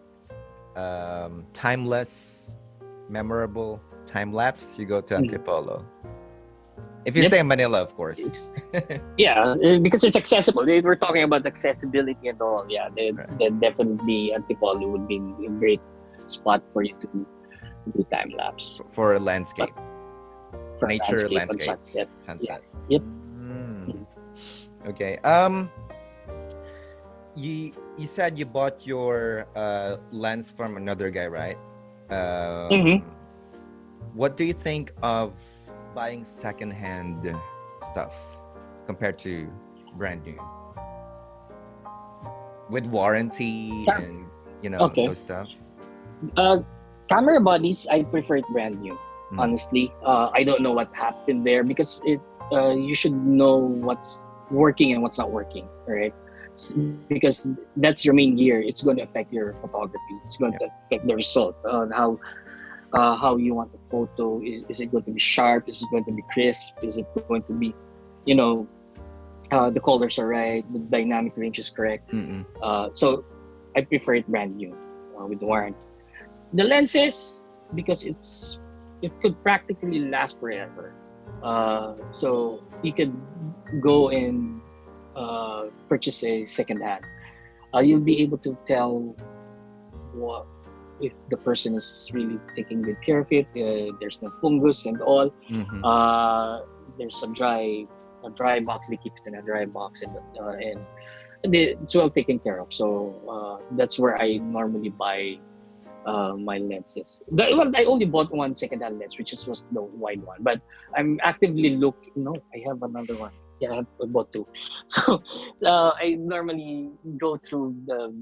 timeless, memorable time lapse, you go to
Mm.
Antipolo. If you
Yep.
stay in Manila, of course.
It's yeah, because it's accessible. We're talking about accessibility and all. Yeah,
Right.
then definitely Antipolo would be a great spot for you to do time lapse
For landscape,
for
nature,
landscape and
landscape,
sunset. Yeah.
sunset.
Yep.
Mm. Okay. You said you bought your lens from another guy, right?
Mm-hmm.
What do you think of buying secondhand stuff compared to brand new with warranty and
Okay.
those stuff?
Uh, Camera bodies, I prefer it brand new.
Mm.
Honestly, I don't know what happened there because you should know what's working and what's not working, right? Because that's your main gear. It's going to affect your photography. It's going to affect the result on how you want the photo. Is it going to be sharp? Is it going to be crisp? Is it going to be, you know, the colors are right, the dynamic range is correct.
Mm-mm.
So I prefer it brand new with warranty. The lenses, because it could practically last forever. So you could go and purchase a second hand. You'll be able to tell what if the person is really taking good care of it. There's no fungus and all.
Mm-hmm.
There's a dry box. They keep it in a dry box and it's well taken care of. So that's where I normally buy my lenses. I only bought one second-hand lens, was the wide one. But I'm actively looking. No, I have another one. Yeah, I have about two. So, I normally go through the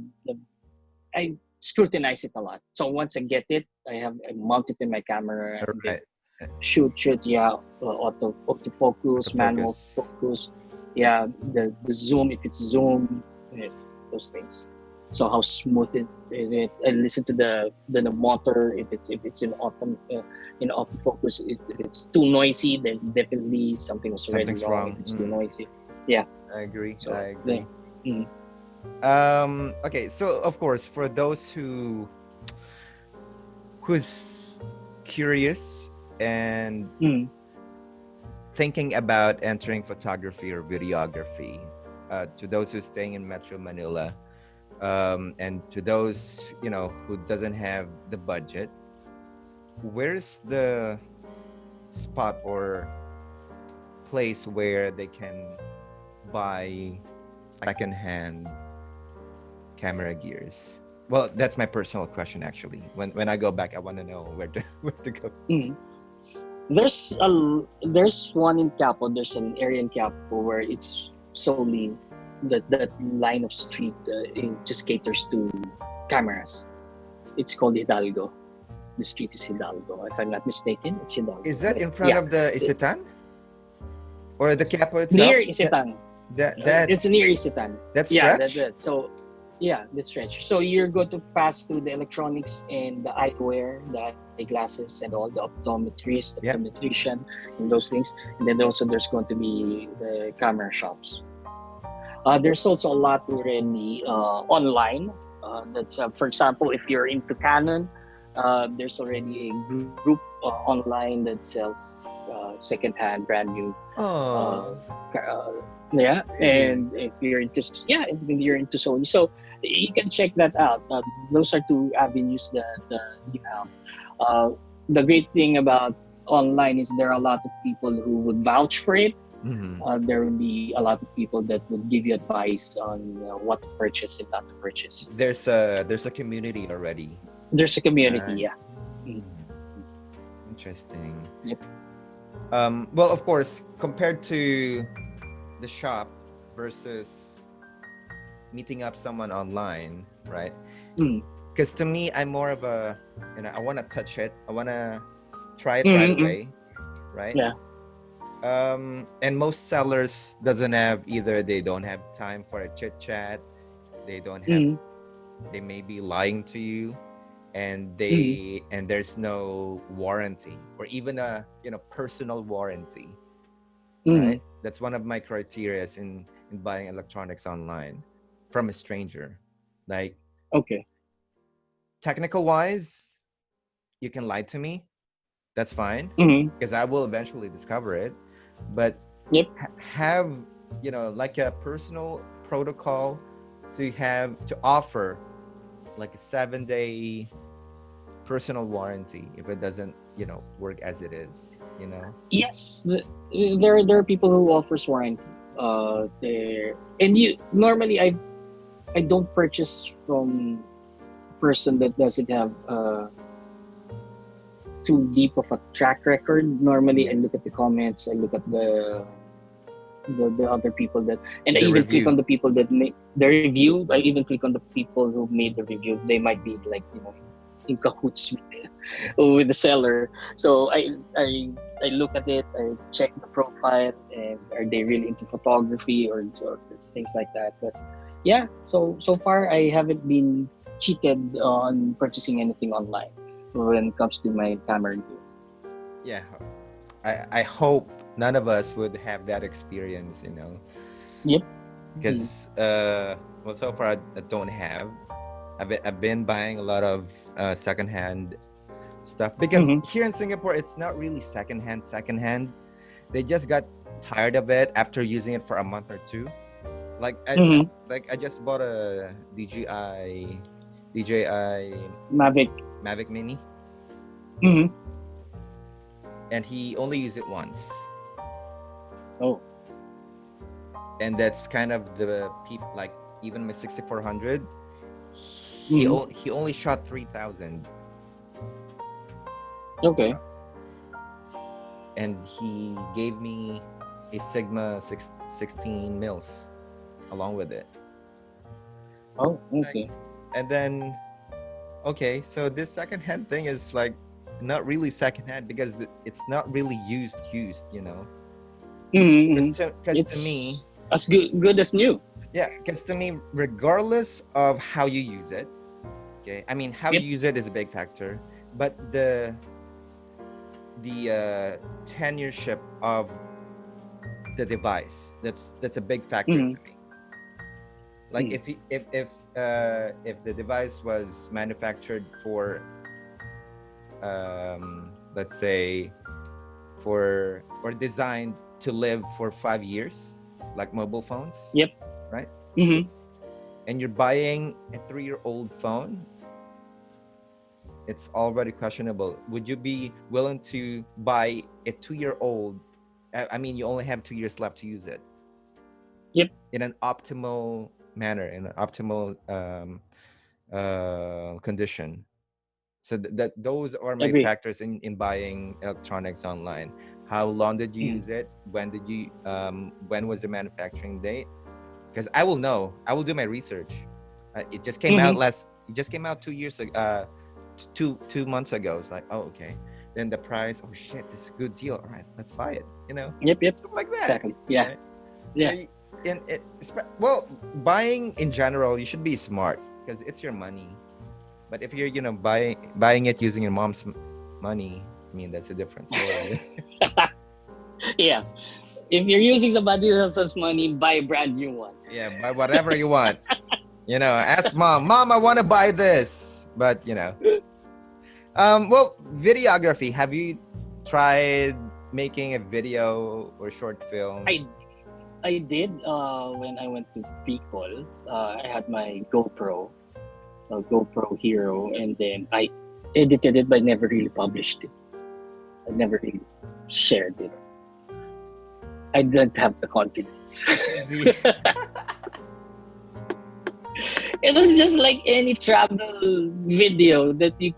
I scrutinize it a lot. So once I get it, I mount it in my camera
All
and then
right.
shoot, yeah, autofocus, manual
Autofocus.
focus, yeah, the zoom if it's zoom, yeah, those things. So how smooth is it? I listen to the motor if it's in autofocus. If it's too noisy, then definitely something was already
Something's
wrong.
wrong.
If it's too noisy, yeah.
I agree.
So
I
yeah.
agree.
Mm,
Okay, so of course, for those who's curious and
mm,
thinking about entering photography or videography, to those who's staying in Metro Manila, and to those who doesn't have the budget, where's the spot or place where they can buy secondhand camera gears? Well, that's my personal question actually. When I go back, I want to know where to where to go.
mm. There's one in Quiapo. There's an area in Quiapo where it's solely that line of street it just caters to cameras. It's called Hidalgo. The street is Hidalgo. If I'm not mistaken, it's
Is
Hidalgo.
that
But
in front
yeah,
of the
it-
Isitan or the Capo
near
itself?
Isitan.
That that
It's near Isitan.
that
Yeah, that
stretch?
that. So yeah, the stretch. So you're going to pass through the electronics and the eyewear, the eyeglasses, and all the optometrist,
Yeah.
optometrician, and those things. And then also there's going to be the camera shops. There's also a lot already online. That's for example, if you're into Canon, there's already a group online that sells secondhand, brand new uh,
Oh,
yeah.
really?
And if you're into Sony, so you can check that out. Those are two avenues that you have. Uh, the great thing about online is there are a lot of people who would vouch for it.
Hmm.
There will be a lot of people that would give you advice on what to purchase and not to purchase.
There's a community already.
There's a community,
Right.
yeah. Mm,
Mhm. Interesting.
yep.
Well, of course, compared to the shop versus meeting up someone online, right?
Mm,
Because to me, I'm more of a, I want to touch it. I want to try it right
mm, mm,
away, right?
yeah.
And most sellers doesn't have either. They don't have time for a chit chat. They don't have.
Mm,
They may be lying to you, and
mm,
there's no warranty or even a personal warranty,
mm.
right? That's one of my criterias in buying electronics online from a stranger. Like,
Okay.
technical wise, you can lie to me. That's fine
Mm,
because I will eventually discover it. But
yep.
have like a personal protocol to offer like a 7-day personal warranty if it doesn't work as it is.
Yes, there are people who offers warranty. There and you normally I don't purchase from a person that doesn't have too deep of a track record. Normally, I look at the comments. I look at the other people that, and I
The
even click
review.
on the people that make the review. I even click on the people who made the review. They might be like in cahoots with the seller. So I look at it. I check the profile, and are they really into photography or things like that. But yeah, so far I haven't been cheated on purchasing anything online when it comes to my camera gear.
Yeah, I hope none of us would have that experience,
Yep. Mhm.
because well, so far I don't have. I've been buying a lot of secondhand stuff because
Mhm.
here in Singapore it's not really secondhand. Secondhand, they just got tired of it after using it for a month or two. Like
Mhm.
I just bought a DJI
Mavic.
Mavic Mini,
Mhm.
and he only used it once,
Oh.
and that's kind of the peep. Like, even my 6400,
Mhm.
he only shot 3,000,
Okay.
and he gave me a Sigma 16 mils along with it.
Oh,
Like,
okay.
and then okay, so this secondhand thing is like not really secondhand because it's not really used, you know.
Mm-hmm.
Because to me,
It's as good as new.
yeah, because to me, regardless of how you use it, okay, I mean, how you
Yep.
use it is a big factor, but the tenureship of the device, that's a big factor
Mm-hmm.
to me. Like if the device was manufactured for let's say for or designed to live for 5 years, like mobile phones,
Yep.
right?
Mm-hmm.
And you're buying a 3-year-old phone, it's already questionable. Would you be willing to buy a 2-year-old? I mean, you only have 2 years left to use it
Yep.
in an optimal manner, in an optimal condition. So that those are my
Agree.
factors in buying electronics online. How long did you
Mm-hmm.
use it? When was the manufacturing date? Because I will know. I will do my research. It just came out
Mm-hmm.
last. It just came out 2 years ago. 2 months ago. It's like, oh, okay. Then the price. Oh shit, this is a good deal. All right, let's buy it. You know,
Yep. Yep.
something like that.
Exactly. Yeah.
Right?
Yeah.
Well, buying in general, you should be smart because it's your money. But if you're, buying it using your mom's money, I mean, that's a different story.
Yeah. If you're using somebody else's money, buy a brand new one.
Yeah, buy whatever you want. Ask mom, I want to buy this. But well, videography. Have you tried making a video or short film?
I I did when I went to Bicol. I had my GoPro Hero, and then I edited it, but never really published it. I never really shared it. I didn't have the confidence.
Easy.
It was just like any travel video that you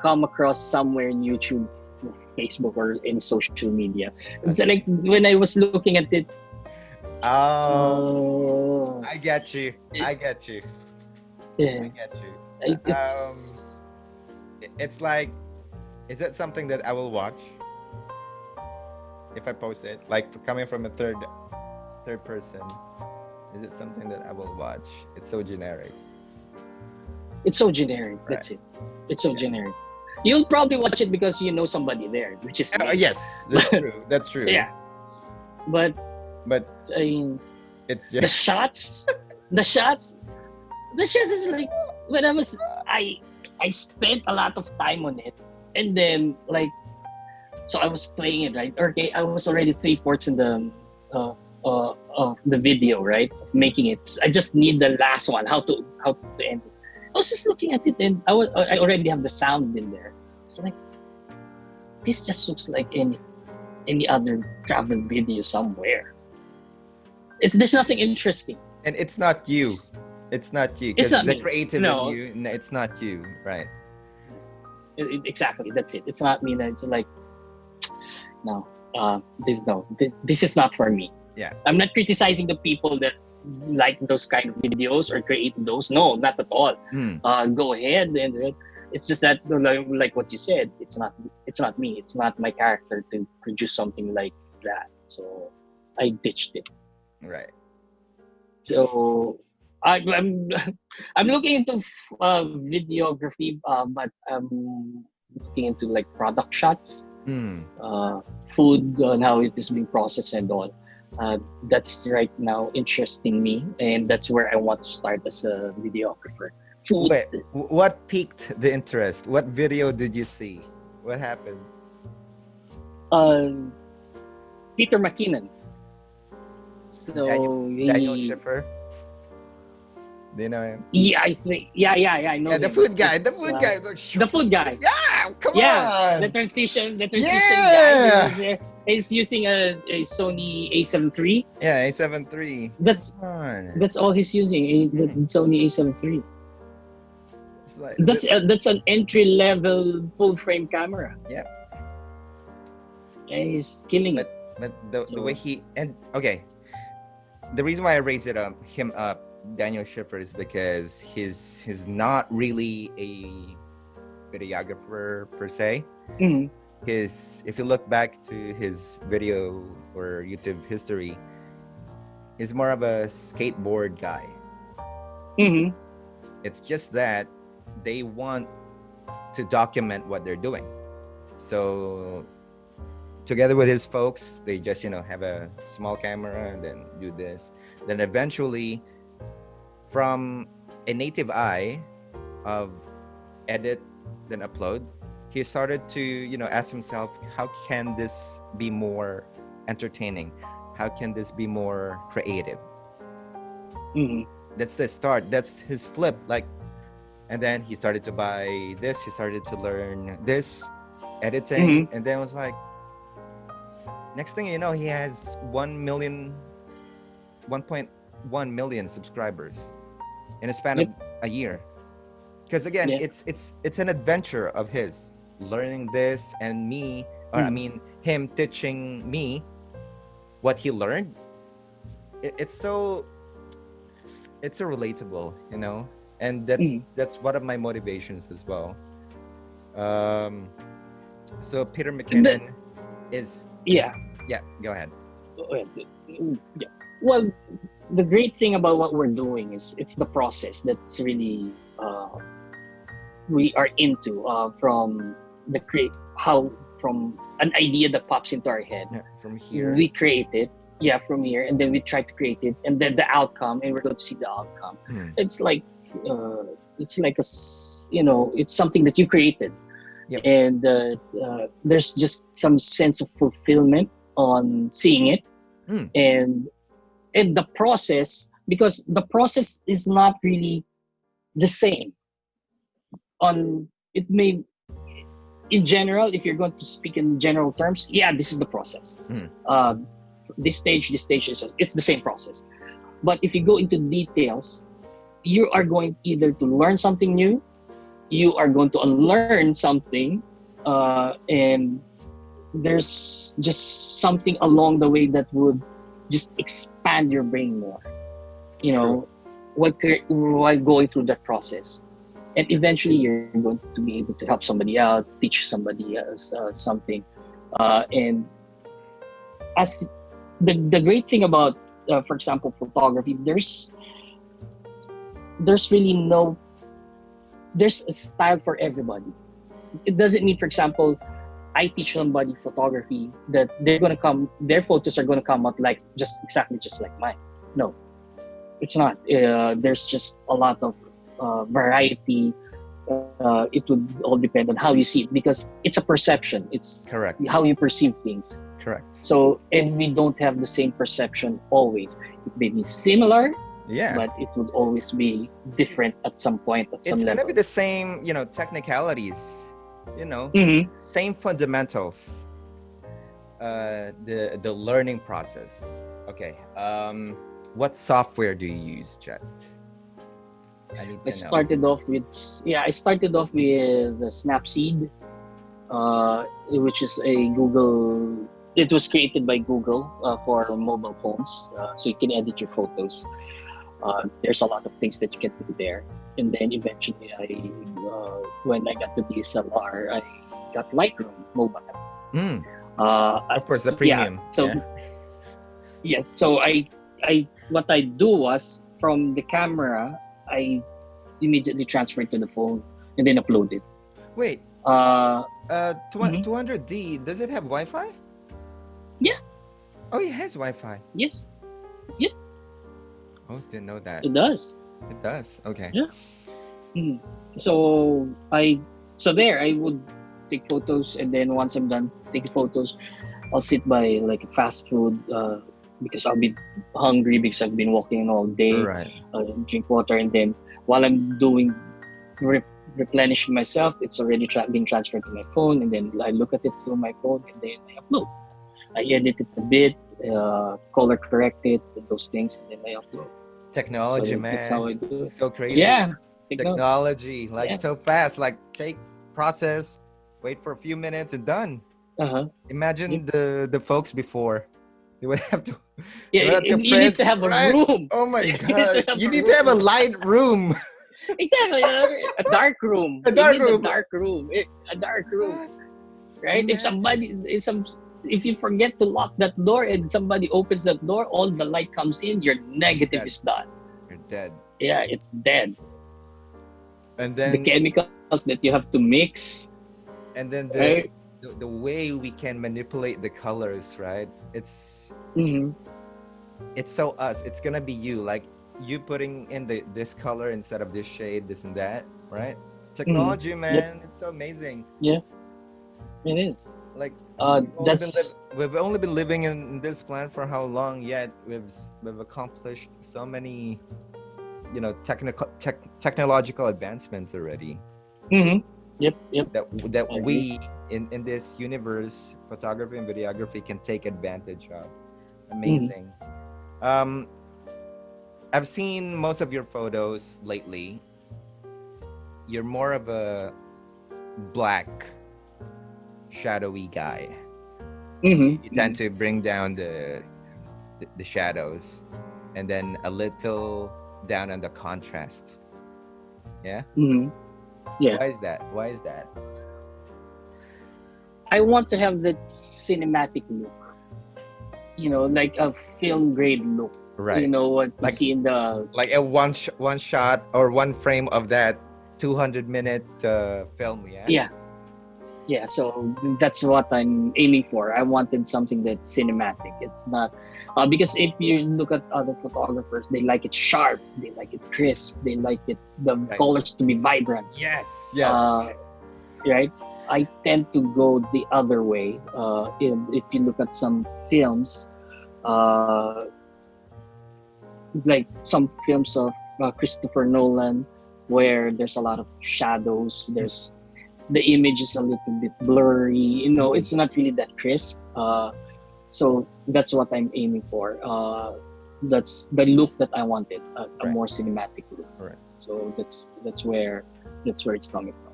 come across somewhere in YouTube, Facebook, or any social media. It's like when I was looking at it,
Oh,
oh,
I get you. I get you. I
yeah,
get you.
it's
It's like, is it something that I will watch if I post it? Like coming from a third person, is it something that I will watch? It's so generic,
it's so generic.
right?
That's it. It's so
Yeah.
generic. You'll probably watch it because you know somebody there, which is me.
Yes, that's true. That's true.
Yeah, but
But
I mean,
it's
the
just
shots, the shots, the shots is like when I spent a lot of time on it, and then like so I was playing it right. Okay, I was already 3/4 in the video, right, making it. I just need the last one, how to end it. I was just looking at it, and I already have the sound in there. So like this just looks like any other travel video somewhere. There's nothing interesting.
and it's not you. It's not you
It's
because
not
the
me.
creative in
No,
you. It's not you, right?
exactly. That's it. It's not me. It's like no. This is not for me.
Yeah.
I'm not criticizing the people that like those kind of videos or create those. No, not at all.
Hmm.
Go ahead, and it's just that like what you said. It's not me. It's not my character to produce something like that. So I ditched it.
Right.
So I'm I'm looking into videography, but I'm looking into like product shots,
Hmm.
food and how it is being processed and all. That's right now interesting me, and that's where I want to start as a videographer. Food.
Wait, what piqued the interest? What video did you see? What happened?
Uh, Peter McKinnon. So
Daniel Schiffer. Do you know him?
yeah, I think yeah, I know
Yeah, the
him.
food guy.
It's,
The food guy.
the food guy.
Yeah, come
Yeah,
on.
the transition guy.
Yeah.
He's using a Sony A7 III.
Yeah, A7 III.
That's
Come on.
that's all he's using. The Sony A7 III.
It's like
That's an entry level full frame camera.
Yeah.
And he's killing it.
But the way
So
he and okay, the reason why I raised him up, Daniel Schiffer, is because he's not really a videographer per se.
mhm,
His if you look back to his video or YouTube history, he's more of a skateboard guy.
mhm,
It's just that they want to document what they're doing. So together with his folks, they just have a small camera and then do this. Then eventually, from a native eye of edit then upload, he started to ask himself, how can this be more entertaining? How can this be more creative?
mhm,
That's the start. That's his flip. Like, and then he started to buy this. He started to learn this editing,
mhm.
and then was like, next thing you know, he has 1.1 million subscribers in a span of
Yep.
a year. Because again,
Yeah.
it's an adventure of his learning this, and me, or I
Mhm,
mean him teaching me what he learned. It's so relatable, and that's
mhm.
that's one of my motivations as well. Um, so Peter
The,
McKinnon is,
yeah.
yeah. Go ahead.
Yeah. Well, the great thing about what we're doing is it's the process that's really we are into from the create how from an idea that pops into our head,
Yeah, from here.
we create it, yeah, from here, and then we try to create it, and then the outcome, and we're going to see the outcome.
Hmm.
It's like it's like it's something that you created,
Yep.
and there's just some sense of fulfillment on seeing it,
Hmm.
and the process, because the process is not really the same on it may in general, if you're going to speak in general terms, yeah, this is the process.
Hmm.
uh, this stage is it's the same process. But if you go into details, you are going either to learn something new, you are going to unlearn something, and there's just something along the way that would just expand your brain more, you
True.
know, while going through that process. And eventually you're going to be able to help somebody out, teach somebody else something. And as the great thing about for example photography, there's really no there's a style for everybody. It doesn't mean, for example, I teach somebody photography that their photos are going to come out like just exactly just like mine. No, it's not. There's just a lot of variety. It would all depend on how you see it, because it's a perception. It's
Correct.
how you perceive things.
Correct.
So, and we don't have the same perception always. It may be similar,
Yeah.
but it would always be different at some point, at some
It's gonna
level.
be the same, technicalities,
Mm-hmm.
same fundamentals. The learning process. Okay. What software do you use, Jet? I need
I
to know.
started off with Snapseed, which is a Google. It was created by Google for mobile phones, so you can edit your photos. There's a lot of things that you can do there. And then eventually, when I got the DSLR, I got Lightroom mobile.
Mm,
Uh,
of course, the
yeah.
premium.
So
Yeah.
yes, so I what I do was from the camera, I immediately transfer it to the phone and then upload it.
Wait.
Uh, mhm.
200D. Does it have Wi-Fi?
Yeah.
Oh, it has Wi-Fi.
Yes. Yes,
Oh, didn't know that.
it does.
It does. Okay.
Yeah. Mhm. So there I would take photos, and then once I'm done taking photos, I'll sit by like a fast food because I'll be hungry because I've been walking all day.
Right.
Drink water, and then while I'm doing re- replenishing myself, it's already being transferred to my phone, and then I look at it through my phone, and then I upload. I edit it a bit, color correct it, those things, and then I upload.
Technology,
So that's how
man.
I do it.
So crazy.
Yeah,
Technology, like
yeah,
so fast. Like take process, wait for a few minutes and done.
Uh-huh.
Imagine
Yep.
the folks before. They would have to
Yeah,
they would have to
you need
print,
to have a
right?
room.
Oh my
You need to
god.
have
You
a
need to have a
room.
light room.
Exactly, a dark room.
A
You
dark
need a
room.
dark room. A dark room,
God,
right?
imagine.
If you forget to lock that door and somebody opens that door, all the light comes in. Your
You're
negative
dead.
is done.
You're dead.
Yeah, it's dead.
And
The
then
chemicals that you have to mix,
the
right?
the way we can manipulate the colors, right?
Mm-hmm.
It's so us. It's gonna be you, like you putting in this color instead of this shade, this and that, right?
Mm-hmm.
Technology,
Yep.
man, it's so amazing.
Yeah, it is.
Like
That's.
we've only been living in this planet for how long? Yet we've accomplished so many, technological advancements already.
Mm-hmm. Yep. Yep.
That
I agree.
we in this universe, photography and videography can take advantage of.
Mm-hmm.
Amazing. Um, I've seen most of your photos lately. You're more of a black, shadowy guy. You
Mm-hmm.
tend to bring down the shadows, and then a little down on the contrast. Yeah.
Mm-hmm. Yeah.
Why is that? Why is that?
I want to have that cinematic look, like a film grade look. You
Right.
know what you
Like
see in the.
like a one shot or one frame of that 200-minute film. Yeah.
Yeah, yeah. So that's what I'm aiming for. I wanted something that's cinematic. It's not because if you look at other photographers, they like it sharp, they like it crisp, they like it the
Right.
colors to be vibrant.
Yes. Yes.
Uh, right? I tend to go the other way. If you look at some films, uh, like some films of Christopher Nolan, where there's a lot of shadows. There's the image is a little bit blurry. It's not really that crisp. So that's what I'm aiming for. That's the look that I wanted, a
Right.
more cinematic look.
Right.
So that's where it's coming from.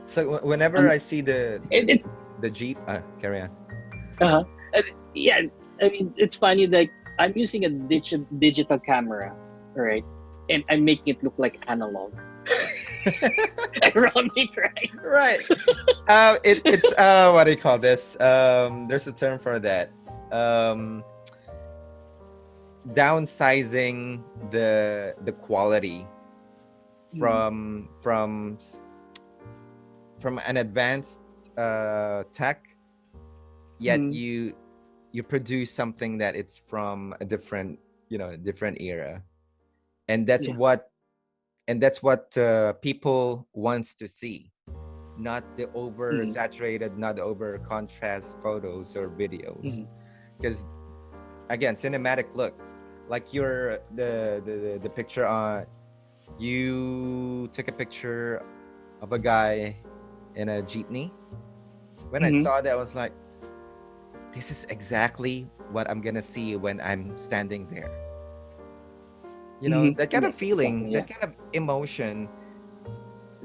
So whenever
Um,
I see
it
the Jeep, carry on.
uh, yeah. I mean, it's funny that I'm using a digital camera, right? And I'm making it look like analog. Ironic, right?
Right. It's what do you call this? There's a term for that. Um, Downsizing the quality
Mm,
from an advanced tech, yet
mm,
you produce something that it's from a different, different era, and that's
yeah.
what people wants to see, not the
Mm,
oversaturated, not the over contrast photos or videos.
mm,
Because again, cinematic look, like your the picture on, you took a picture of a guy in a jeepney. When I
mm,
saw that, I was like, this is exactly what I'm gonna see when I'm standing there.
mm.
That kind
Yeah,
of feeling,
exactly. Yeah.
that kind of emotion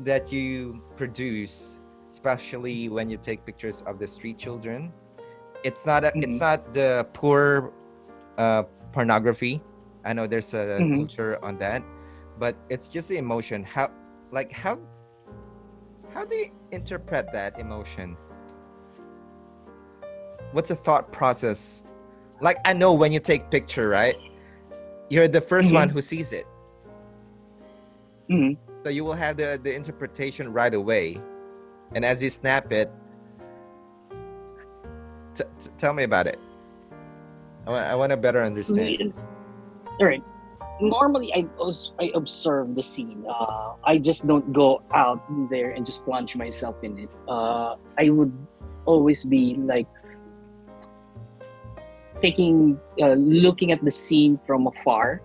that you produce, especially when you take pictures of the street children. It's
Mm,
not the poor uh, pornography. I know there's a
mm.
culture on that, but it's just the emotion. How do you interpret that emotion? What's the thought process? Like, I know when you take picture, right? You're the first one
Mm,
who sees it,
mm.
so you will have the interpretation right away. And as you snap it, tell me about it. I want to better understand.
All right. Normally, I observe the scene. I just don't go out there and just plunge myself in it. I would always be like looking at the scene from afar,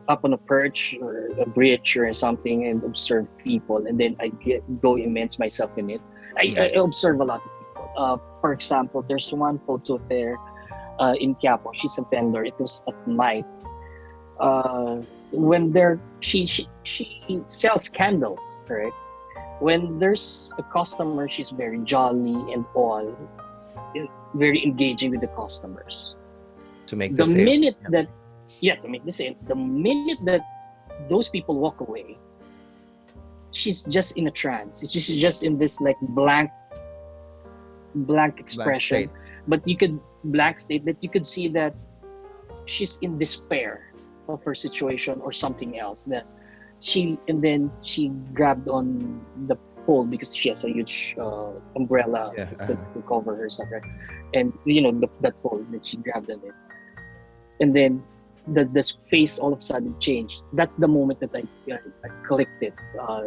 up on a perch or a bridge or something, and observe people, and then go immerse myself in it. I
Mm.
observe a lot of people. For example, there's one photo there in Quiapo. She's a vendor. It was at night. When there she sells candles, right? When there's a customer, she's very jolly and all. very engaging with the customers.
To make the
The
sale.
minute
Yeah.
that, yeah, to make the sale, the minute that those people walk away, she's just in a trance. She's just in this like blank
Blank
expression,
state.
but you could blank state that you could see that she's in despair of her situation or something else. That and then she grabbed on the pole because she has a huge umbrella
Yeah.
to cover herself, right? And that pole that she grabbed on it, and then this face all of a sudden changed. That's the moment that I clicked it,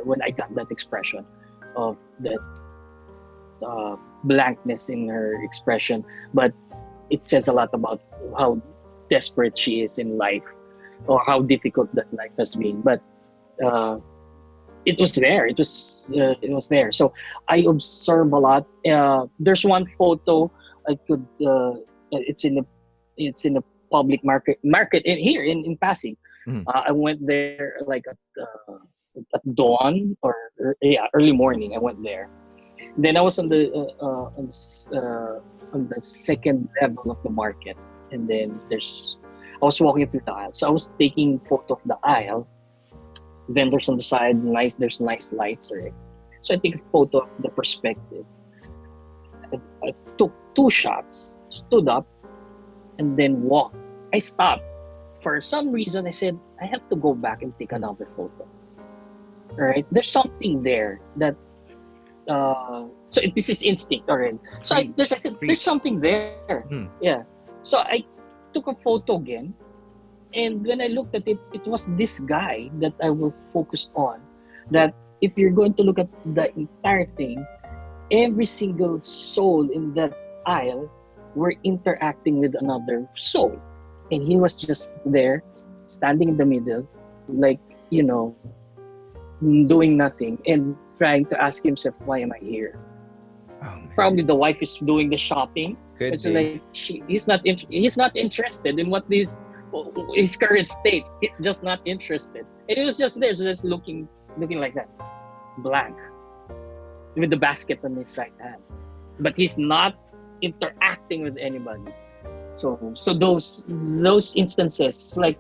when I got that expression of that blankness in her expression. But it says a lot about how desperate she is in life, or how difficult that life has been. But uh, it was there. It was there. So I observe a lot. There's one photo I could. It's in the it's in the public market here in Pasig.
Mhm.
I went there like at dawn, or yeah, early morning. I went there. Then I was on the second level of the market, and then I was walking through the aisle. So I was taking photo of the aisle, vendors on the side, there's nice lights, right? So I take a photo of the perspective. I took two shots, stood up, and then walked. I stopped. For some reason, I said, I have to go back and take another photo. All right? There's something there that, this is instinct already. So
Preach.
there's
Preach.
something there.
Mhm.
Yeah. So I took a photo again. And when I looked at it, it was this guy that I will focus on. That if you're going to look at the entire thing, every single soul in that aisle were interacting with another soul. And he was just there, standing in the middle, like, you know, doing nothing and trying to ask himself, why am I here?
Oh
Probably
man.
the wife is doing the shopping.
Could
It's
be.
like he's not interested in what his current state. He's just not interested. And it was just there, just looking like that, blank, with the basket on his right hand. But he's not interacting with anybody. So those instances, it's like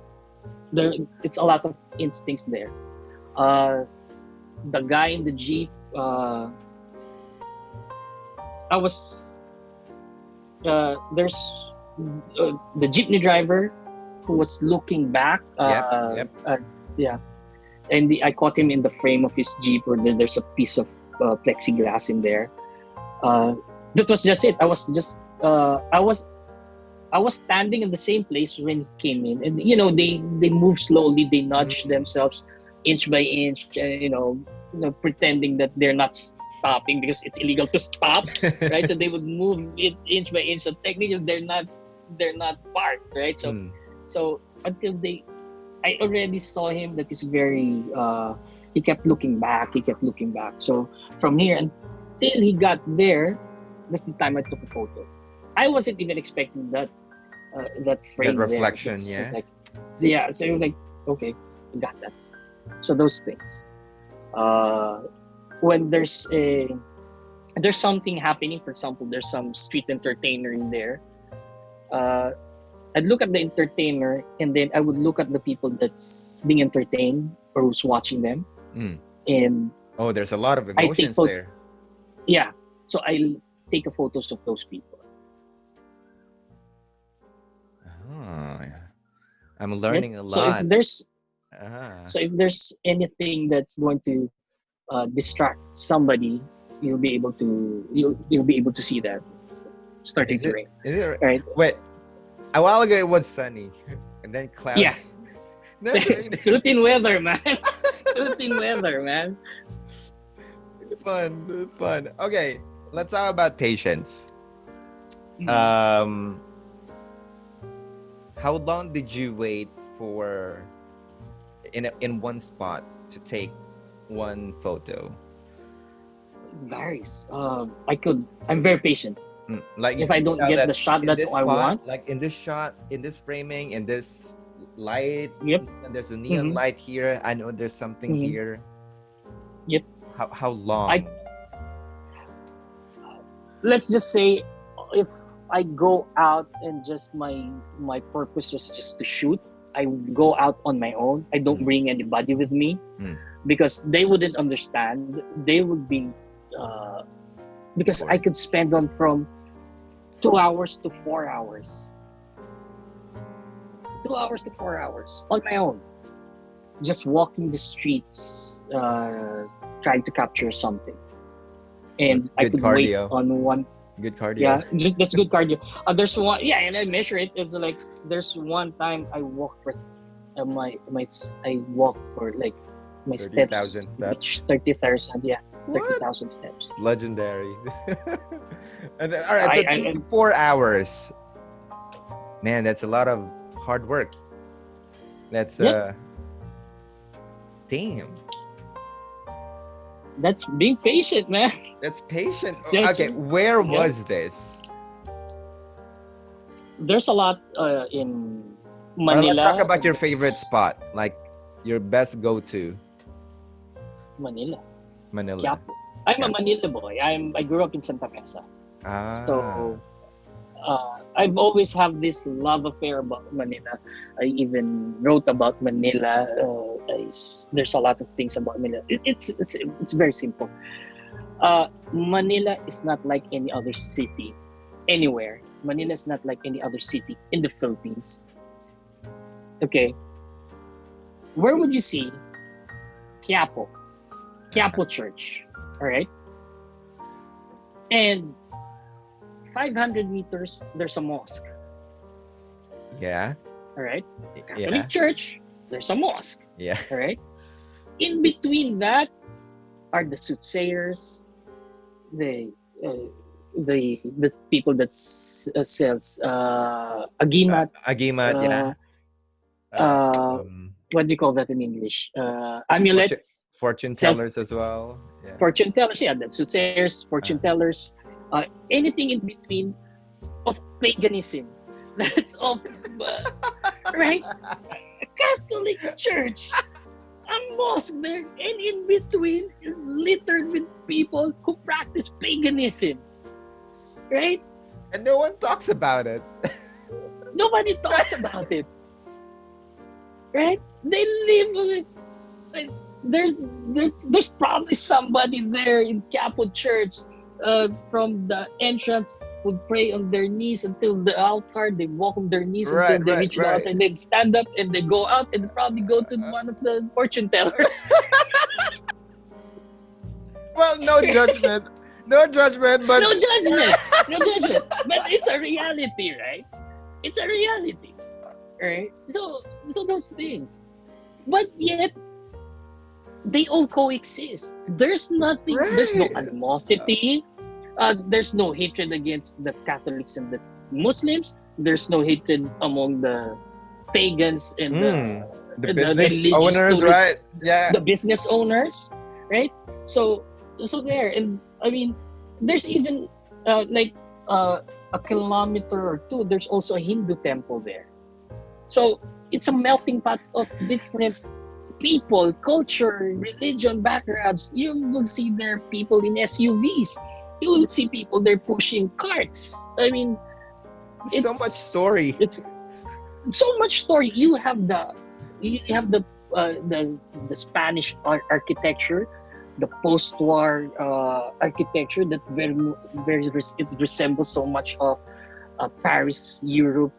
there, it's a lot of instincts there. Uh, the guy in the jeep. I was There's the jeepney driver who was looking back.
Yep. Yep.
Yeah, and I caught him in the frame of his jeep, where there's a piece of plexiglass in there. Uh, that was just it. I was standing in the same place when he came in, and they move slowly. They nudge
Mm.
themselves inch by inch, pretending that they're not stopping because it's illegal to stop, right? So they would move it inch by inch. So technically, they're not parked, right? So
Mm.
so until I already saw him that he's very. He kept looking back. He kept looking back. So from here until he got there, that's the time I took a photo. I wasn't even expecting that
That
frame there.
reflection,
That's
yeah.
like, yeah. So you're like, okay, I got that. So those things. Uh, when there's something happening. For example, there's some street entertainer in there. Uh, I'd look at the entertainer, and then I would look at the people that's being entertained or who's watching them,
Mm.
and
Oh, there's a lot of
I take
emotions
photo.
there.
Yeah, so I take a photos of those people.
Oh, yeah. I'm
Yep.
learning a
So if
lot.
there's
Ah.
so if there's anything that's going to distract somebody, you'll be able to see that starting
Is
to
it?
rain.
Is it?
Right?
Wait. A while ago it was sunny, and then cloudy.
Yeah.
Now it's raining.
Philippine weather, man. Philippine weather, man.
Fun. Fun. Okay. Let's talk about patience.
Mhm.
Um. How long did you wait for in one spot to take one photo?
Varies. I'm very patient.
Like you
If I
can
don't
tell
get
that
the shot
in
that
this
I
spot,
want,
like in this shot, in this framing, in this light,
yep.
and there's a neon
hmm
light here. I know there's something
hmm
here.
Yep.
How
I
long?
Let's just say, if I go out and just my purpose was just to shoot, I go out on my own. I don't
Mm.
bring anybody with me
Mm.
because they wouldn't understand. They would be uh, because I
Bored.
could spend on from 2 hours to 4 hours, 2 hours to 4 hours on my own, just walking the streets, trying to capture something.
That's
And I
good
could wait
cardio.
on one.
Good cardio.
Yeah, that's good cardio. There's one. Yeah, and I measure it. It's like there's one time I walked for I walked for like my steps
30,000
reached
steps.
30,000. Yeah, thirty
What?
thousand steps.
Legendary. And then, all right, so
I
2 to 4 hours. Man, that's a lot of hard work. That's
Yep,
damn.
that's being patient, man.
That's patient.
Just
Okay, where
yeah.
was this?
There's a lot in
Or let's talk
Manila.
about your favorite spot, like your best go-to
Manila,
Manila.
Quiapo. I'm a
Yeah.
Manila boy. I grew up in Santa Mesa,
Ah,
so I've always have this love affair about Manila. I even wrote about Manila. There's a lot of things about Manila. It's very simple. Manila is not like any other city anywhere. Manila is not like any other city in the Philippines. Okay, where would you see Quiapo,
uh-huh.
Quiapo Church? All right, and 500 meters there's a mosque.
Yeah,
All right,
yeah,
Catholic Church, there's a mosque.
yeah.
All right, in between that are the soothsayers, the uh, the people that sells agimat,
Agimat,
uh,
yeah.
uh,
Um,
what do you call that in English?
fortune,
Amulets,
fortune
sells
tellers as well. Yeah.
fortune tellers. Yeah, the soothsayers, fortune
Uh,
tellers, anything in between of paganism. That's of right. Catholic Church, a mosque there, and in between is littered with people who practice paganism. Right?
and no one talks about it.
Nobody talks about it. Right? They live with it. Like, there's probably somebody there in Capo Church, from the entrance would pray on their knees until the altar. They walk on their knees until
Right,
they
right,
reach the altar,
right.
and then stand up and they go out and probably go to one of the fortune tellers.
Well, no judgment. No judgment, but
No judgment, no judgment. But it's a reality, right? It's a reality, right? So those things, but yet they all coexist. There's nothing. There's no
right.
animosity. There's no hatred against the Catholics and the Muslims. There's no hatred among the pagans and
Mm, the
the
business
religious
owners,
tourist,
right? Yeah.
the business owners, right? So so there, and I mean, there's even like a kilometer or two. There's also a Hindu temple there. So it's a melting pot of different people, culture, religion, backgrounds. You will see there people in SUVs. You will see people there pushing carts. I mean,
So much story.
it's so much story. You have the Spanish architecture, the post-war architecture that it resembles so much of Paris, Europe,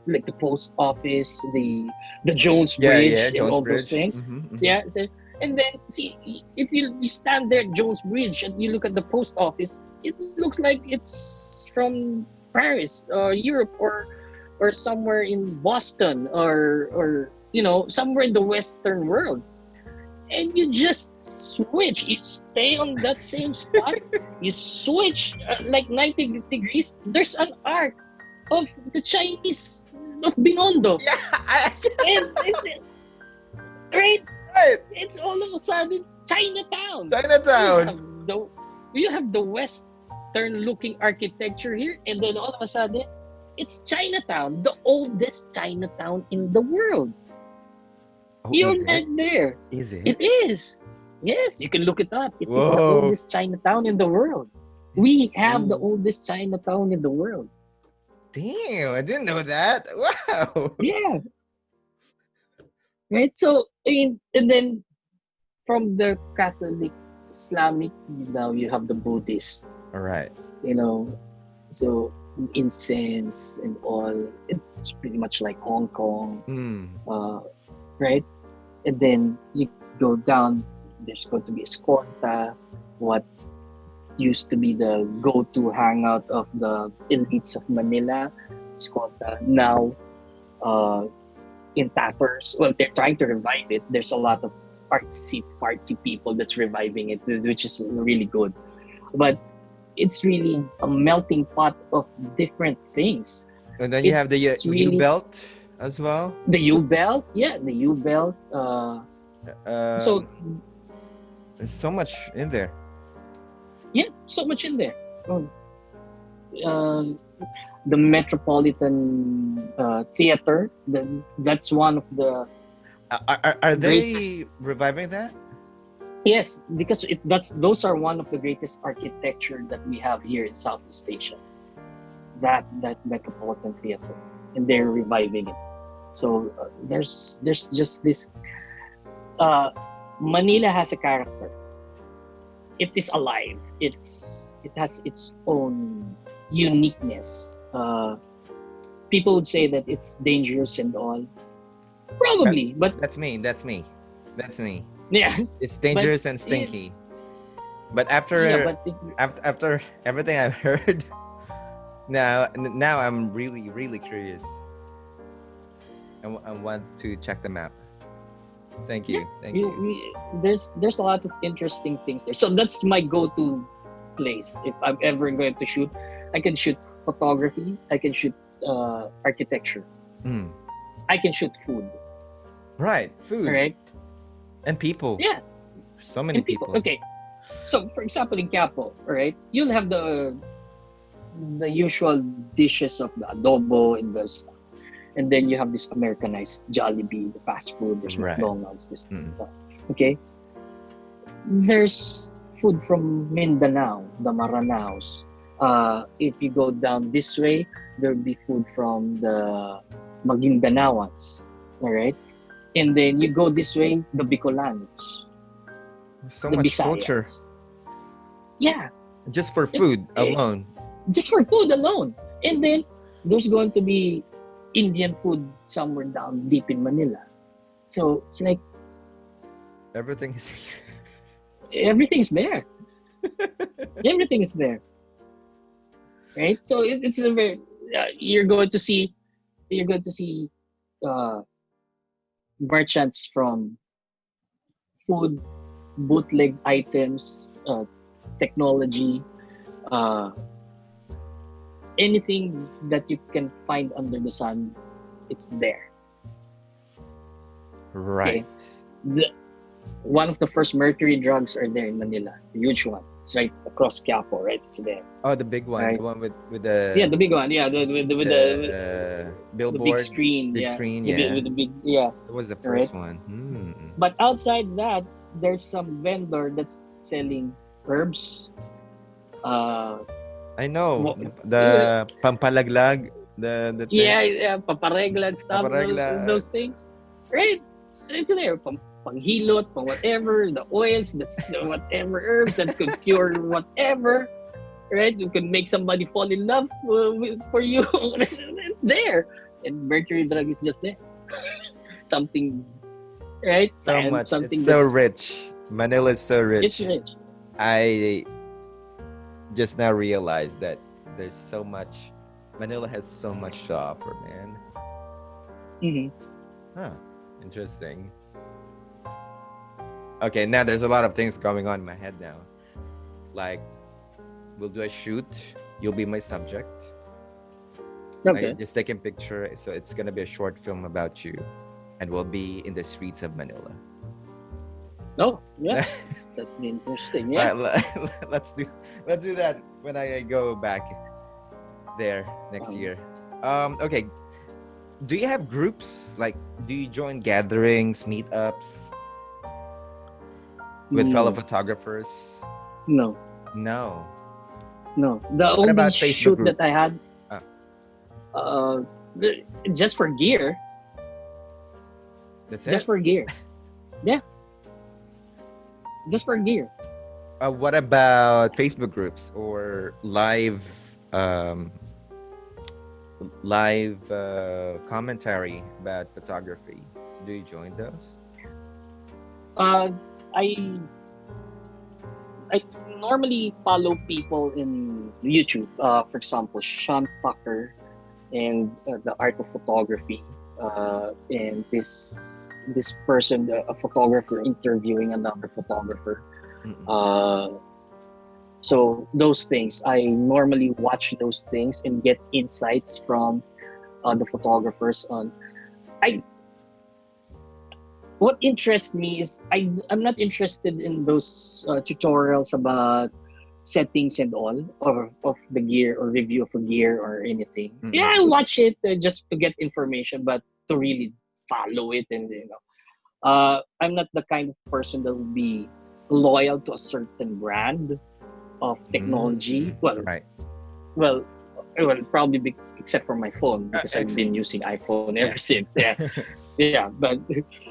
like the post office, the Jones
Yeah, yeah,
Bridge, and
Jones
all those
Bridge.
things. Yeah, so, and then see if you stand there at Jones Bridge and you look at the post office, it looks like it's from Paris or Europe or somewhere in Boston or somewhere in the Western world, and you just switch. You stay on that same spot. You switch like 90 degrees. There's an arc of the Chinese of Binondo,
Yeah,
and right,
right.
it's all of a sudden Chinatown. You have
Chinatown.
the you have the Western looking architecture here, and then all of a sudden it's Chinatown, the oldest Chinatown in the world.
Oh,
You're
is
not
it?
there.
Is
It
it?
is. Yes, you can look it up. It is the
Whoa.
oldest Chinatown in the world. We have the
Ooh,
oldest Chinatown in the world.
damn! I didn't know that. Wow.
Yeah, right. So and then from the Catholic, Islamic, now you have the Buddhist.
All right.
You know, so incense and all. It's pretty much like Hong Kong,
Hmm.
uh, right? And then you go down. There's going to be Escorta, what used to be the go-to hangout of the elites of Manila. Escorta now uh, in tatters. Well, they're trying to revive it. There's a lot of artsy people that's reviving it, which is really good. But it's really a melting pot of different things.
And then you have the
It's
U
really
belt as well.
the U belt, yeah, the U belt. So
Um, there's so much in there.
yeah, so much in there. Oh, Uh, the Metropolitan Theater. That's one of the
Are
greatest.
they reviving that?
Yes, because that's those are one of the greatest architecture that we have here in Southeast Asia. That Metropolitan Theater, and they're reviving it. So there's just this. Uh, Manila has a character. It is alive. It has its own uniqueness. People would say that it's dangerous and all.
That,
Probably, but
that's me. That's me. That's me.
yeah,
It's
but
dangerous and
it,
stinky. But
yeah,
after
but it,
after everything I've heard, now I'm really curious. I want to check the map. Thank
yeah,
you. Thank you.
there's a lot of interesting things there. So that's my go-to place if I'm ever going to shoot. I can shoot photography. I can shoot architecture.
Mm.
I can shoot food.
Right.
All
Food
right.
and people.
Yeah,
So many
and people.
people.
Okay. So for example, in Quiapo, all right, you'll have the usual dishes of the adobo and the stuff. And then you have this Americanized Jollibee, the fast food. There's
Right.
McDonald's, this
Mm.
stuff. Okay, there's food from Mindanao, the Maranaos. If you go down this way, there'll be food from the Magindanaoans. All right, and then you go this way, the Bicolanos,
So
the
much culture
Bisayas. Yeah,
just for
it,
food
it,
alone.
just for food alone. And then there's going to be Indian food somewhere down deep in Manila. So it's like
Everything is
everything's there. Everything is there, right? So it's a very you're going to see uh, merchants from food, bootleg items, technology, uh, anything that you can find under the sun, it's there.
right.
Okay, the, one of the first mercury drugs are there in Manila, the huge one. It's right across Quiapo, right? It's there,
Oh, the big one,
right?
the one with
Yeah, the big one. Yeah, the big
billboard,
screen.
big
Yeah,
screen.
with
Yeah,
the big yeah,
it was the
right.
first one. Hmm.
But outside that, there's some vendor that's selling herbs. Uh,
I know
mo-
the pampalaglag, the thing,
yeah, paparegla and stuff.
paparagla.
Those things, right? It's there. Panghilot, pang whatever, the oils, the whatever herbs that could cure whatever, right? You can make somebody fall in love for you. It's there. And mercury drug is just there. Something, right?
So much. It's
Something
so
that's
rich. Manila is so
it's
rich.
rich.
I just now realized that there's so much. Manila has so much to offer, man.
Hmm.
Huh. Interesting. Okay, now there's a lot of things going on in my head now. Like, we'll do a shoot. You'll be my subject.
Okay.
Like, just taking picture. So it's gonna be a short film about you, and we'll be in the streets of Manila.
Oh, yeah. That's interesting. Yeah.
Let's do that when I go back there next
Um,
year. Okay. Do you have groups? Like, do you join gatherings, meetups with fellow
no,
photographers?
no.
No.
No, the
What
only
about Facebook
shoot that I
groups?
had,
Uh,
uh, just for gear,
that's
just
it.
for gear. Yeah, just for gear.
What about Facebook groups or um, live commentary about photography? Do you join those?
Uh, I I normally follow people in YouTube. For example, Sean Tucker and the art of photography. And this person, a photographer, interviewing another photographer.
Mm-mm.
Uh, so those things, I normally watch those things and get insights from the photographers on. I What interests me is I'm not interested in those tutorials about settings and all, or of the gear, or review of a gear or anything. Yeah,
Mm-mm.
I watch it just to get information, but to really follow it, and I'm not the kind of person that will be loyal to a certain brand of technology.
Mm.
Well,
Right.
well, well, probably except for my phone, because I've
Ex-
been using iPhone ever
yeah.
since. Yeah, yeah.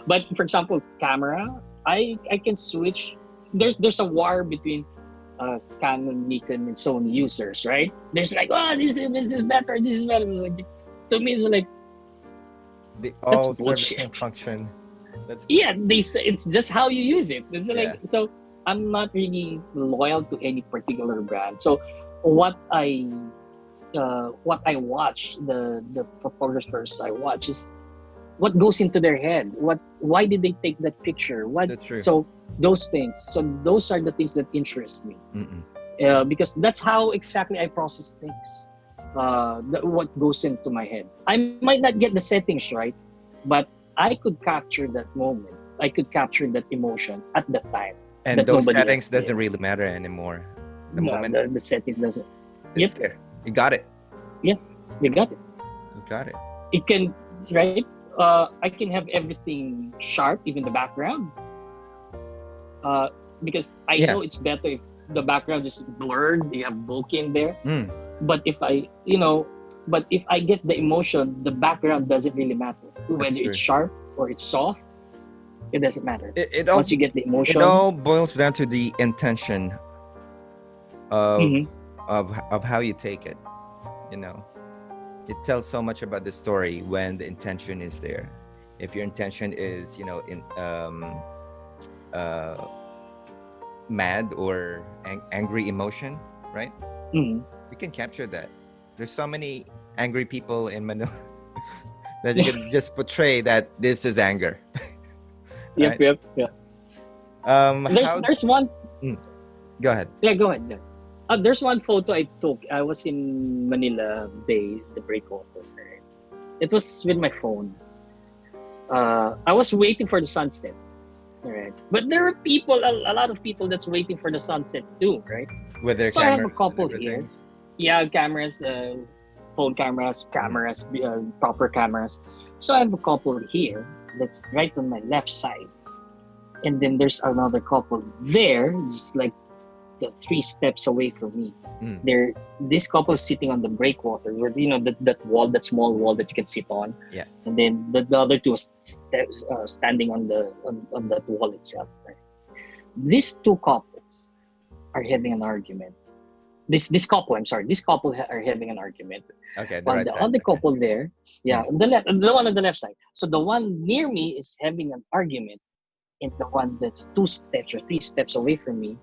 But for example, camera, I can switch. There's a war between Canon, Nikon, and Sony users, right? There's like, oh, this is better, this is better. Like, to me, it's like
They
that's
all serve the same
bullshit.
function. That's
Yeah, they say it's just how you use it. It's
yeah.
like, so I'm not really loyal to any particular brand. So what I what I watch, the photographers I watch, is what goes into their head. Why did they take that picture? What
That's true.
So those things. So those are the things that interest me,
Mm-mm.
because that's how exactly I process things. What goes into my head. I might not get the settings right, but I could capture that moment. I could capture that emotion at that time
And
that
those
nobody
settings
else did.
doesn't really matter anymore. The
No,
moment
the settings doesn't.
it's
Yep,
there, you got it.
yeah, you got it.
You got it.
It can, right. I can have everything sharp, even the background, uh, because I
Yeah.
know it's better if the background is blurred. You have bokeh in there.
Mm,
But if I get the emotion, the background doesn't really matter.
that's
Whether it's
true.
sharp or it's soft, it doesn't matter.
It, it
Once
all
you get the
it
emotion,
all boils down to the intention of
mhm,
of how you take it. You know, it tells so much about the story when the intention is there. If your intention is, in uh, mad or angry emotion, right?
mhm.
You can capture that. There's so many angry people in Manila that you can just portray that this is anger,
Yep,
right?
yep, yeah. There's
How?
there's one.
Mm, go ahead.
Yeah, go ahead. Yeah. There's one photo I took. I was in Manila Bay, the breakwater. Right? It was with my phone. I was waiting for the sunset. Right. But there are people, a lot of people that's waiting for the sunset too, right?
With their
So I have a
cameras and
couple here.
everything.
Yeah, cameras, phone cameras,
Mm,
proper cameras. So I have a couple here that's right on my left side, and then there's another couple there, just like the 3 steps away from me.
mm,
There, this couple is sitting on the breakwater, where that wall, that small wall that you can sit on,
yeah.
and then the other two is standing on that wall itself. Right? These two couples are having an argument. This couple, I'm sorry, this couple are having an argument.
Okay, the
On
right
the
side.
other
Okay.
couple there, yeah,
Mm,
the one on the left side. So the one near me is having an argument, and the one that's 2 steps or 3 steps away from me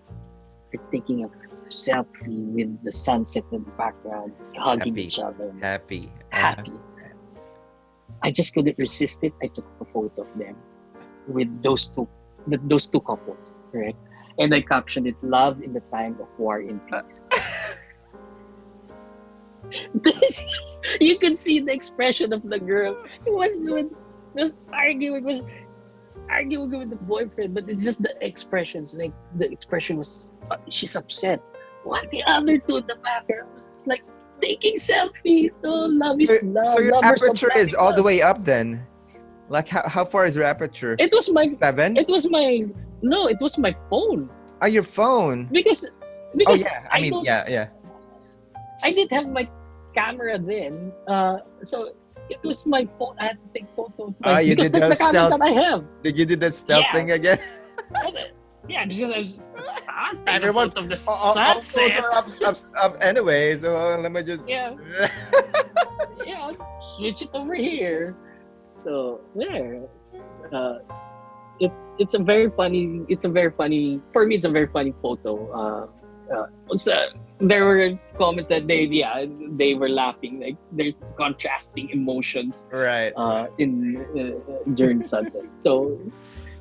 are taking a selfie with the sunset in the background, hugging
happy,
each other,
happy.
happy. I just couldn't resist it. I took a photo of them with those two couples, right? And I captioned it, "Love in the time of war and peace." You could see the expression of the girl. It was arguing with the boyfriend, but it's just the expressions. Like the expression was, she's upset. While the other two in the background was like taking selfies. Oh, love is
So
love.
your
Lovers of
aperture is
planet
all the
love.
way up then. Like how far is your aperture?
It was my,
7?
it was my, no, it was my phone,
Oh, your phone.
because
Oh
because
yeah. I
I
mean,
don't
yeah, yeah.
I did have my camera then. So it was my phone. I had to take photo
Ah, you
because
did
that's
that
the camera
stealth.
that I have.
Did you do that stealth
Yeah,
thing again?
and, yeah. Because I was take a
Everyone's
photo of the
all phones
sunset.
are up anyway, so let me just.
Yeah, yeah. Switch it over here. So there. Uh, it's a very funny. It's a very funny for me. It's a very funny photo. So there were comments that they were laughing, like they're contrasting emotions
Right, right.
in during sunset. So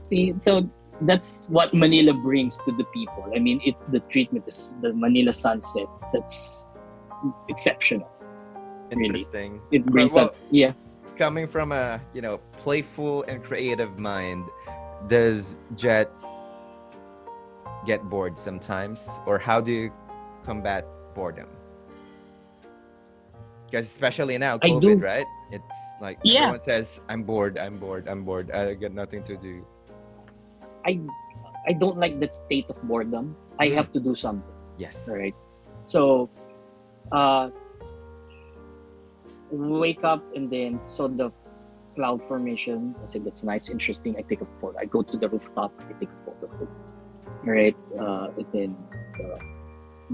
see, so that's what Manila brings to the people. I mean, the treatment is the Manila sunset. That's exceptional, really.
Interesting.
It
But
brings up,
well,
yeah.
coming from a playful and creative mind, does Jet get bored sometimes, or how do you combat boredom? Because especially now,
I
COVID,
do,
right? It's like
yeah.
everyone says, "I'm bored, I'm bored, I'm bored. I got nothing to do."
I I don't like that state of boredom. I
Mm,
have to do something, right?
yes.
So uh, wake up and then saw the cloud formation. I said that's nice, interesting. I take a photo. I go to the rooftop. I take a photo of it, right? And then uh,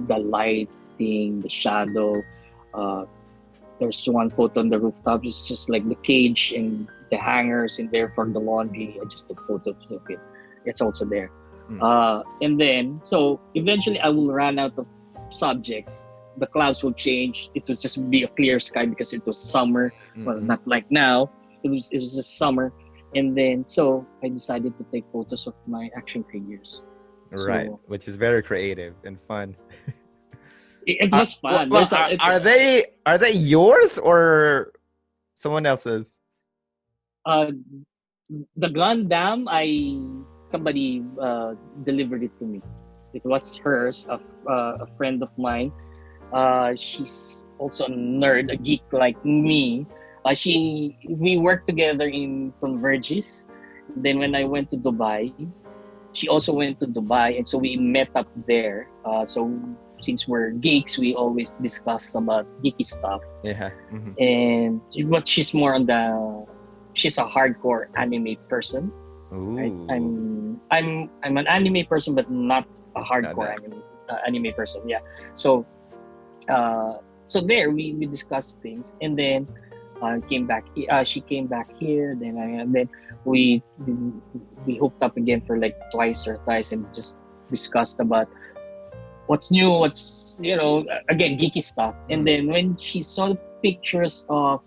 the lighting, the shadow. Uh, there's one photo on the rooftop. It's just like the cage and the hangers in there for the laundry. I just took photos of it. It's also there.
Mm.
And then, so eventually I will run out of subject. The clouds will change. It will just be a clear sky because it was summer. Well,
Mm-mm.
not like now. It was just summer. And then, so I decided to take photos of my action figures.
Right,
So
which is very creative and fun.
it was fun.
Well,
There's a, it,
are they yours or someone else's?
uh, the Gundam, somebody delivered it to me. It was hers, a friend of mine. She's also a nerd, a geek like me. We worked together in Convergys. Then when I went to Dubai, she also went to Dubai, and so we met up there. So since we're geeks, we always discuss about geeky stuff.
Yeah. Hmm.
And but she's a hardcore anime person, right?
Ooh,
I'm an anime person, but not a
not
hardcore
that.
anime person. Yeah. So uh, so there we discussed things, and then came back. She came back here. Then we we hooked up again for like twice or thrice, and just discussed about what's new, what's again geeky stuff. And
Mm.
then when she saw the pictures of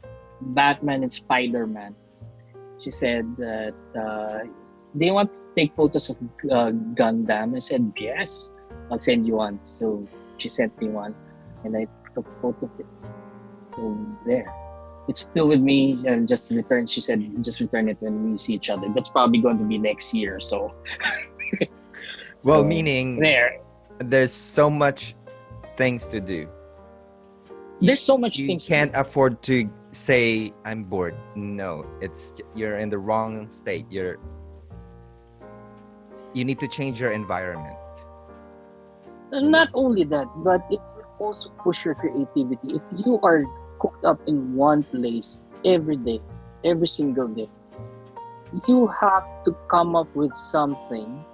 Batman and Spider-Man, she said that they want to take photos of Gundam. I said yes, I'll send you one. So she sent me one, and I took a photo of it. So there, it's still with me. And just return. She said just return it when we see each other. That's probably going to be next year. So
Well,
so
meaning
there.
there's so much things to do. You,
There's so much
you
things to
can't
do.
afford to say I'm bored. No, you're in the wrong state. You need to change your environment. You
Not
know.
only that, but it will also push your creativity. If you are cooped up in one place every day, every single day, you have to come up with something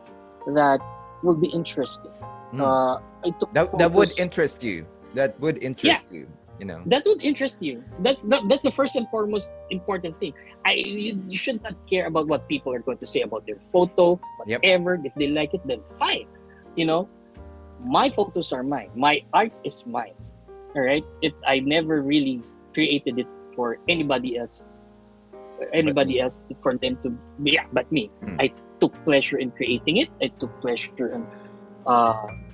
that will be interesting.
Mm.
I took
That would
photos.
interest you. That would
Yeah,
interest you. You know.
that would interest you. That's the first and foremost important thing. You should not care about what people are going to say about your photo,
Yep.
whatever. If they like it, then fine. You know, my photos are mine. My art is mine. All right. I never really created it for
But me.
anybody else for them to, yeah, but me.
Mm.
I took pleasure in creating it. I took pleasure in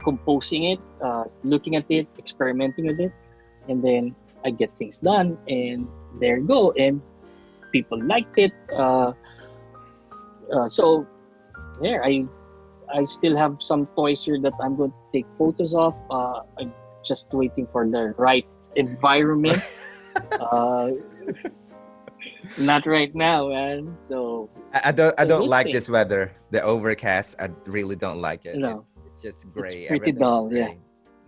composing it, looking at it, experimenting with it, and then I get things done, and there you go. And people liked it. So there, I still have some toys here that I'm going to take photos of. I'm just waiting for the right environment. Uh, not right now, man. So
I don't
those
like this
things,
weather. The overcast. I really don't like it.
you know,
It's just
it's
gray.
pretty
Everything is
dull. Yeah.
gray.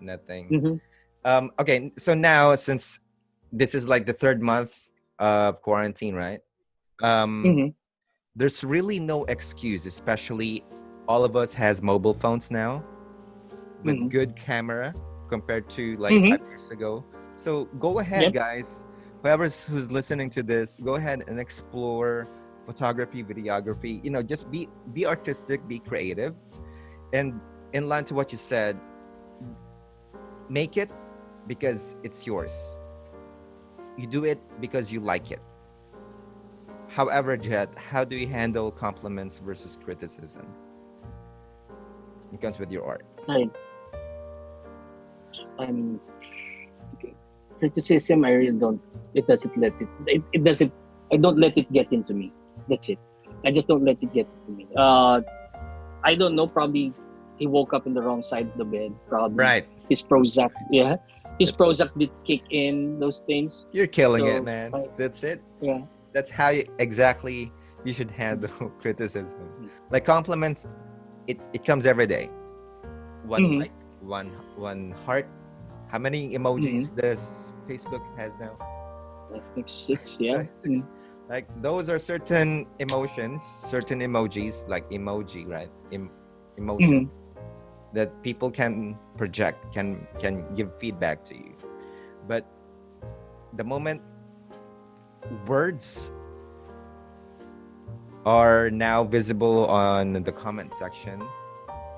Nothing.
Hmm.
Okay, so now since this is like the third month of quarantine, right? Um,
Mm-hmm.
there's really no excuse, especially all of us has mobile phones now with
Mm-hmm.
good camera compared to like
Mm-hmm.
5 years ago. So go ahead,
Yep.
guys. Whoever's listening to this, go ahead and explore photography, videography. Just be artistic, be creative, and in line to what you said, make it because it's yours. You do it because you like it. However, Jet, how do you handle compliments versus criticism? It comes with your art.
I, I'm criticism. I really don't. It doesn't let it. It doesn't. I don't let it get into me. That's it. I just don't let it get into me. I don't know. Probably he woke up in the wrong side of the bed. Probably
Right.
his Prozac. Yeah, his
That's
Prozac did kick in those things.
You're killing it,
So
man. That's it.
yeah.
That's how exactly you should handle criticism. Like compliments, it comes every day. One
Mm-hmm.
like, one heart. How many
Mm-hmm.
emojis does Facebook has now?
I think six. Yeah.
Six. Like those are certain emotions, certain emojis, like emoji, right? Emotion
Mm-hmm.
that people can project, can give feedback to you. But the moment words are now visible on the comment section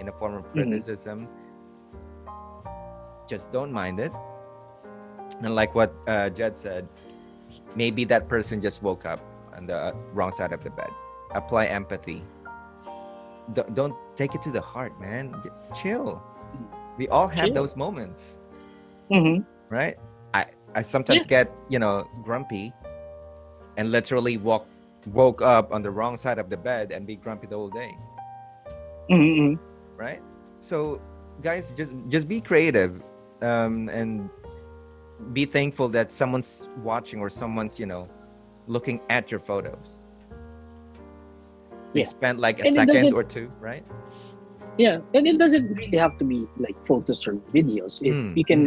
in a form of
Mm-hmm.
criticism, just don't mind it. And like what Jed said, maybe that person just woke up on the wrong side of the bed. Apply empathy. Don't take it to the heart, man. Chill. We all have
Chill.
those moments,
Mm-hmm.
right? I
Yeah.
sometimes get grumpy and literally woke up on the wrong side of the bed and be grumpy the whole day,
Mm-hmm.
right? So guys, just be creative, and be thankful that someone's watching or someone's looking at your photos. They
Yeah.
spent like a
And it
second
doesn't.
or two, right?
Yeah, and it doesn't really have to be like photos or videos. It
Mm,
you
mm.
can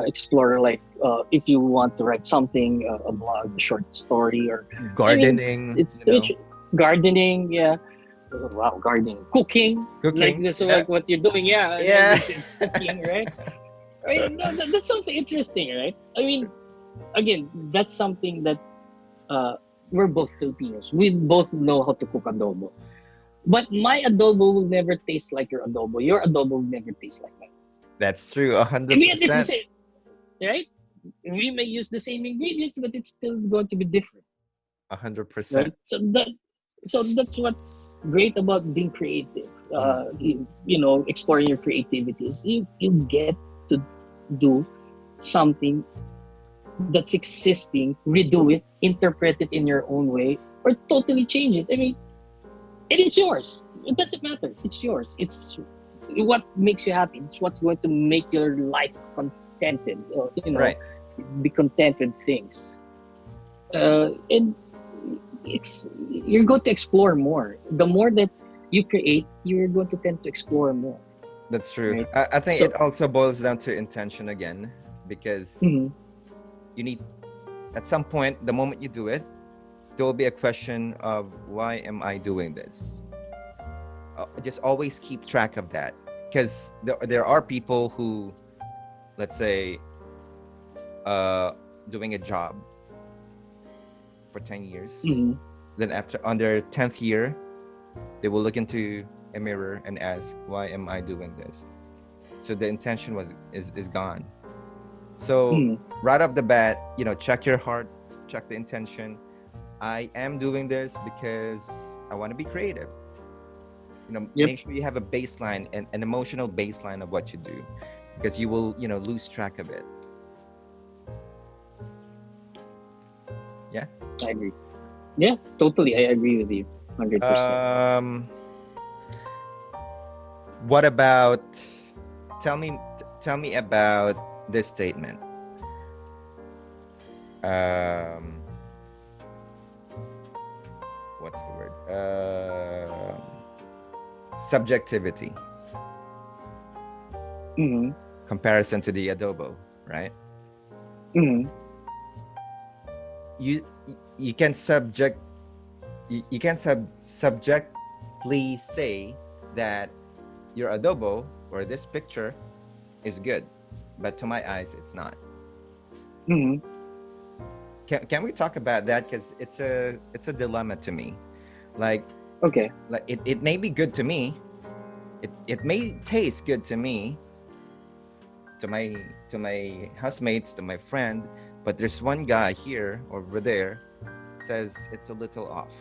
explore like if you want to write something, a blog, a short story, or I mean,
Gardening,
it's gardening. Yeah, oh, wow, gardening, cooking. Like
cooking.
this,
Yeah,
like what you're doing. Yeah, like
yeah.
it's cooking, right? Right. That's something interesting, right? I mean, again, that's something that uh, we're both Filipinos. We both know how to cook adobo. But my adobo will never taste like your adobo. Your adobo will never taste like mine.
That's true. a hundred
And yet it's the
percent,
same, right? We may use the same ingredients, but it's still going to be different,
100%.
right? So that's what's great about being creative.
Mm,
Exploring your creativity is you get to do something that's existing, redo it, interpret it in your own way, or totally change it. I mean, and it's yours. It doesn't matter. It's yours. It's what makes you happy. It's what's going to make your life contented.
right.
Be content with things. And it's you're going to explore more. The more that you create, you're going to tend to explore more,
That's true.
right?
I think it
So,
also boils down to intention again, because
mm-hmm.
you need, at some point, the moment you do it, there will be a question of why am I doing this? Just always keep track of that, because there are people who, let's say, uh, doing a job for 10 years.
Mm-hmm.
Then after on their 10th year, they will look into a mirror and ask, why am I doing this? So the intention is gone. So
Mm-hmm.
right off the bat, check your heart, check the intention. I am doing this because I want to be creative.
Yep,
Make sure you have a baseline, an emotional baseline of what you do, because you will lose track of it. Yeah.
I agree. Yeah, totally. I agree with you, 100%.
um what about, tell me about this statement. um what's the word? Subjectivity,
Mm-hmm.
comparison to the adobo. right?
Mm-hmm.
You you can you can subjectively say that your adobo or this picture is good, but to my eyes it's not.
Mm-hmm.
Can we talk about that, because it's a dilemma to me. like
Okay.
it may be good to me, it may taste good to me, to my housemates, to my friend, but there's one guy here or over there says it's a little off.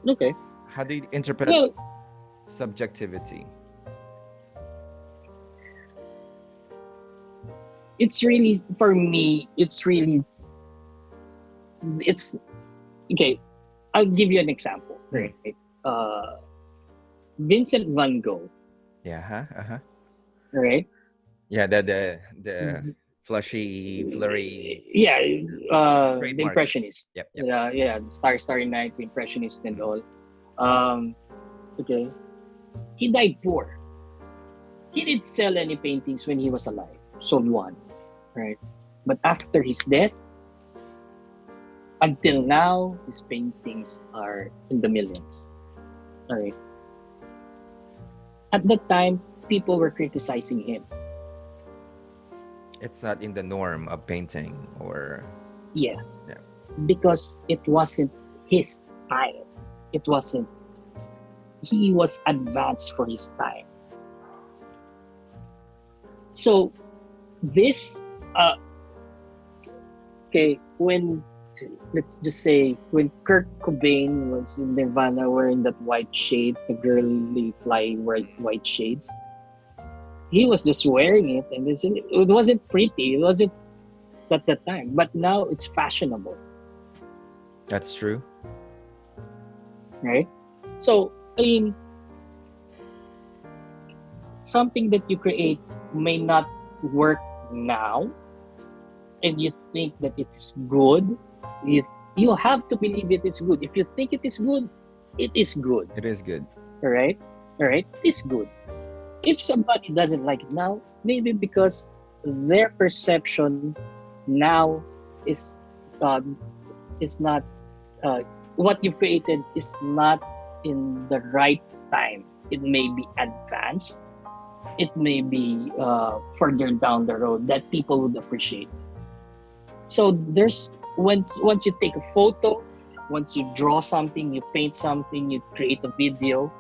Okay.
How do you interpret
Well,
subjectivity?
it's really for me. It's okay. I'll give you an example.
Hmm.
Right. Vincent Van Gogh.
Yeah, uh-huh.
Right.
Yeah, the flushy flurry
Yeah. The
trademark.
Impressionist.
Yep.
Yeah. The Starry Night, the Impressionist, and all. Um. Okay. He died poor. He didn't sell any paintings when he was alive. Sold one. Right. But after his death, until now, his paintings are in the millions. All right. At that time, people were criticizing him.
It's not in the norm of painting, or
Yes,
yeah.
because it wasn't his style. It wasn't. He was advanced for his time. So this, uh, okay, when let's just say when Kurt Cobain was in Nirvana wearing that white shades, the girly fly white shades, he was just wearing it, and it wasn't pretty. It wasn't at that time, but now it's fashionable,
That's true.
right? So I mean, something that you create may not work now, and you think that it is good. You you have to believe it is good. If you think it is good, it is good.
It is good.
All right, all right, it is good. If somebody doesn't like it now, maybe because their perception now is um, is not what you created is not in the right time. It may be advanced. It may be further down the road that people would appreciate. So there's once you take a photo, once you draw something, you paint something, you create a video,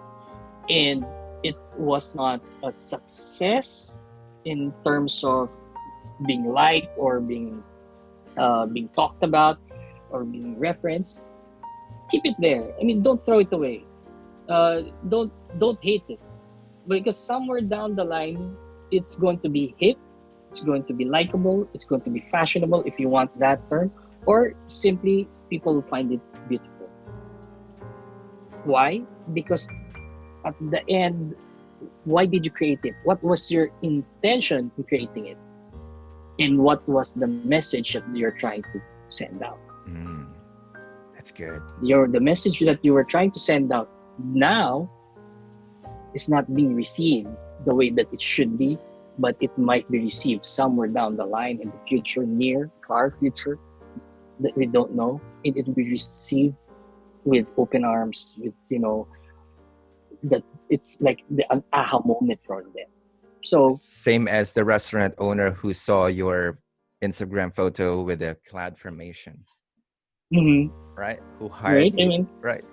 and it was not a success in terms of being liked or being talked about or being referenced. Keep it there. I mean, don't throw it away. Don't hate it, because somewhere down the line, it's going to be hip. It's going to be likable. It's going to be fashionable, if you want that term, or simply people will find it beautiful. Why? Because at the end, why did you create it? What was your intention in creating it? And what was the message that you're trying to send out?
Mm, that's good.
The message that you were trying to send out now is not being received the way that it should be, but it might be received somewhere down the line in the future, near far future, that we don't know. It will be received with open arms, with that it's like an aha moment for them. So
Same as the restaurant owner who saw your Instagram photo with a cloud formation,
mhm,
right? Who
right?
hired
I
you,
mean,
right?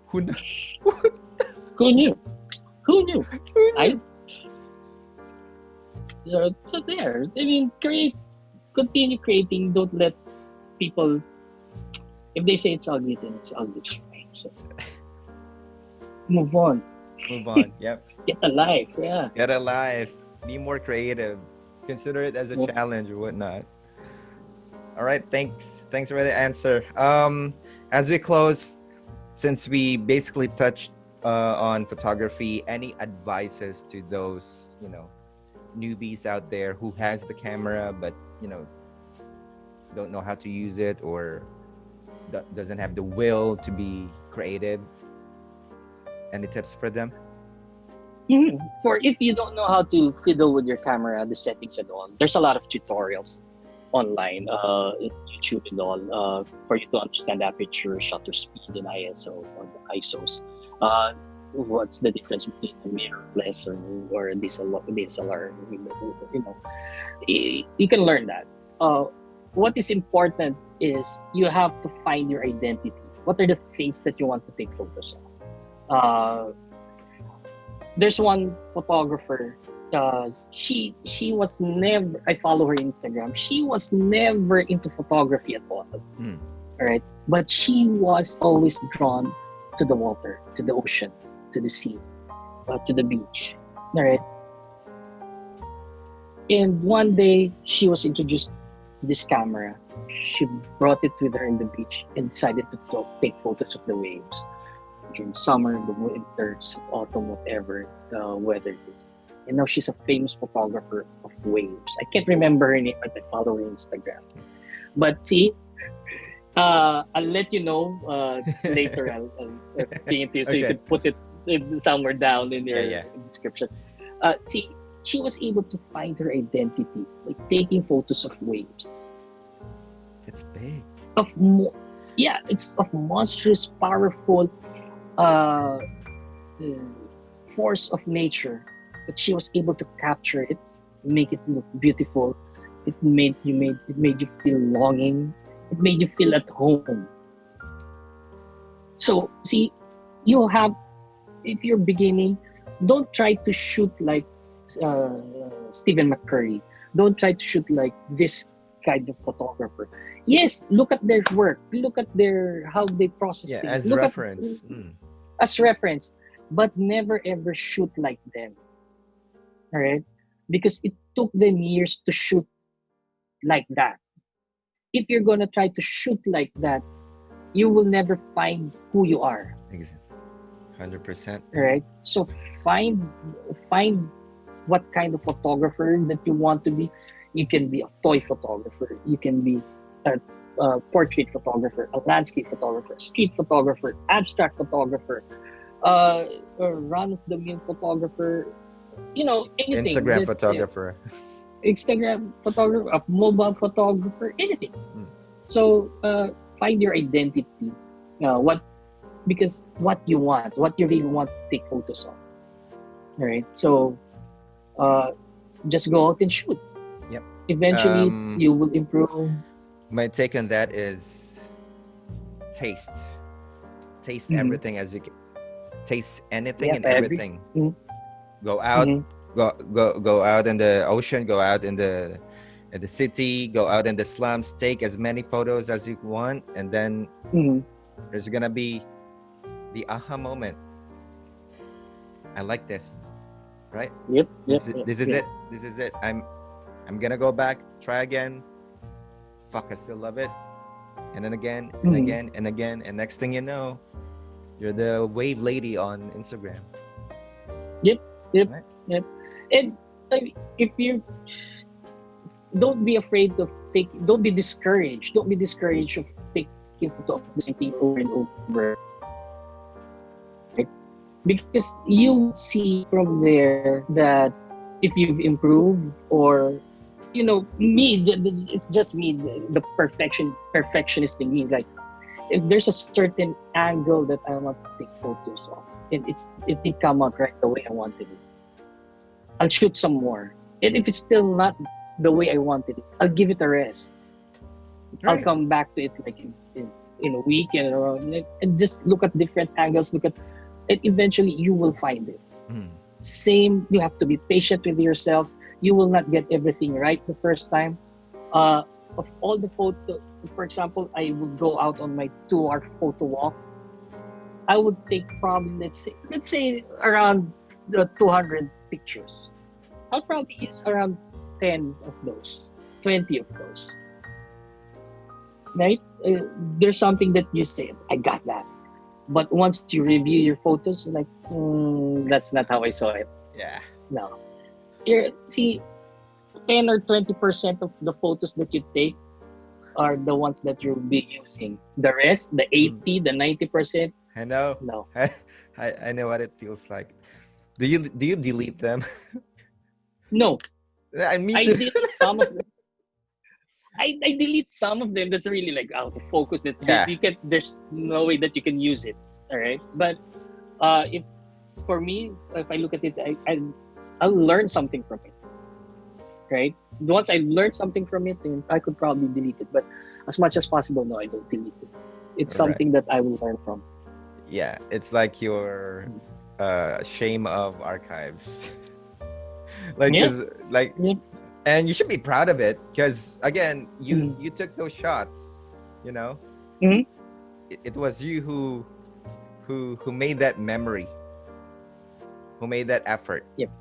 Who kn-
who knew? Who knew?
who
I
knew?
so there. I mean, continue creating. Don't let people. If they say it's ugly, then it's ugly. It's fine. So move on.
Move on. Yep.
Get a life. Yeah.
Get a life. Be more creative. Consider it as a
Well,
challenge or whatnot. All right. Thanks for the answer. As we close, since we basically touched on photography, any advices to those newbies out there who has the camera but don't know how to use it, or doesn't have the will to be creative? Any tips for them?
For if you don't know how to fiddle with your camera, the settings and all, there's a lot of tutorials online, in YouTube and all, for you to understand aperture, shutter speed, and ISO or the ISOs. Uh, what's the difference between a mirrorless or a DSLR? You can learn that. What is important is you have to find your identity. What are the things that you want to take photos of? Uh, there's one photographer. She was never. I follow her Instagram. She was never into photography at all.
Mm.
All right, but she was always drawn to the water, to the ocean, to the sea, to the beach. All right, and one day she was introduced to this camera. She brought it with her in the beach and decided to take photos of the waves during summer, the winter, autumn, whatever weather it is. And now she's a famous photographer of waves. I can't remember her name, but I follow her Instagram. But see, I'll let you know later. I'll ping it to you so you
Okay.
could put it somewhere down in your
Yeah.
description. See, she was able to find her identity by taking photos of waves.
It's big.
Of yeah, it's of monstrous, powerful uh, force of nature, but she was able to capture it, make it look beautiful. It made you feel longing. It made you feel at home. So see, you have if you're beginning, don't try to shoot like uh, Stephen McCurry. Don't try to shoot like this kind of photographer. Yes, look at their work. Look at their how they process
Yeah,
things.
as
Look at
reference. Mm.
as reference, but never ever shoot like them. All right, because it took them years to shoot like that. If you're gonna try to shoot like that, you will never find who you are.
100%.
Right? So find what kind of photographer that you want to be. You can be a toy photographer. You can be a portrait photographer, a landscape photographer, a street photographer, abstract photographer, a run-of-the-mill photographer. Anything
Instagram
that
photographer.
Instagram photographer, a mobile photographer, anything.
Mm.
So find your identity. What because what you want, what you really want to take photos of. All right. So uh, just go out and shoot.
Yep.
Eventually, you will improve.
My take on that is taste. Taste
Mhm.
everything as you can. Taste anything
Yes,
and
I agree.
everything.
Mhm.
Go out,
Mhm.
go out in the ocean. Go out in the city. Go out in the slums. Take as many photos as you want, and then
Mhm.
there's gonna be the aha moment. I like this, right?
Yep. Yep.
This
Yep.
this is
Yep.
it. This is it. I'm gonna go back, try again. Fuck, I still love it. And then again, and
Mhm.
again, and again, and next thing you know, you're the wave lady on Instagram,
Yep. Yep.
right?
Yep. And if you don't be afraid of taking, don't be discouraged. Don't be discouraged of taking photo of the same thing over and over. Right? Because you will see from there that if you've improved or it's just me, the perfectionist in me. Like if there's a certain angle that I want to take photos of, and it didn't come out right the way I wanted it, I'll shoot some more. And if it's still not the way I wanted it, I'll give it a rest. I'll
Right.
come back to it like in a week and just look at different angles. Look at and eventually you will find it.
Mm.
Same, you have to be patient with yourself. You will not get everything right the first time. Of all the photo, for example, I would go out on my 2-hour photo walk. I would take probably let's say around the 200 pictures. I'll probably use around 10 of those, 20 of those. Right? There's something that you say, I got that. But once you review your photos, you're like, that's not how I saw it.
Yeah.
No. See, 10 or 20% of the photos that you take are the ones that you'll be using. The rest, the 80, the 90%,
I know.
no.
I know what it feels like. Do you delete them?
No,
Me
I
too.
delete some of them. I delete some of them that's really like out of focus that
Yeah.
you can there's no way that you can use it. All right. But if for me, if I look at it, I'll learn something from it. Right. Once I learn something from it, then I could probably delete it. But as much as possible, no, I don't delete it. It's
Right.
something that I will learn from.
Yeah. It's like your shame of archives. Like,
Yeah.
cause like,
Yeah.
and you should be proud of it, because again, you
Mm-hmm.
you took those shots. You know,
Mm-hmm.
it was you who made that memory, who made that effort.
Yep.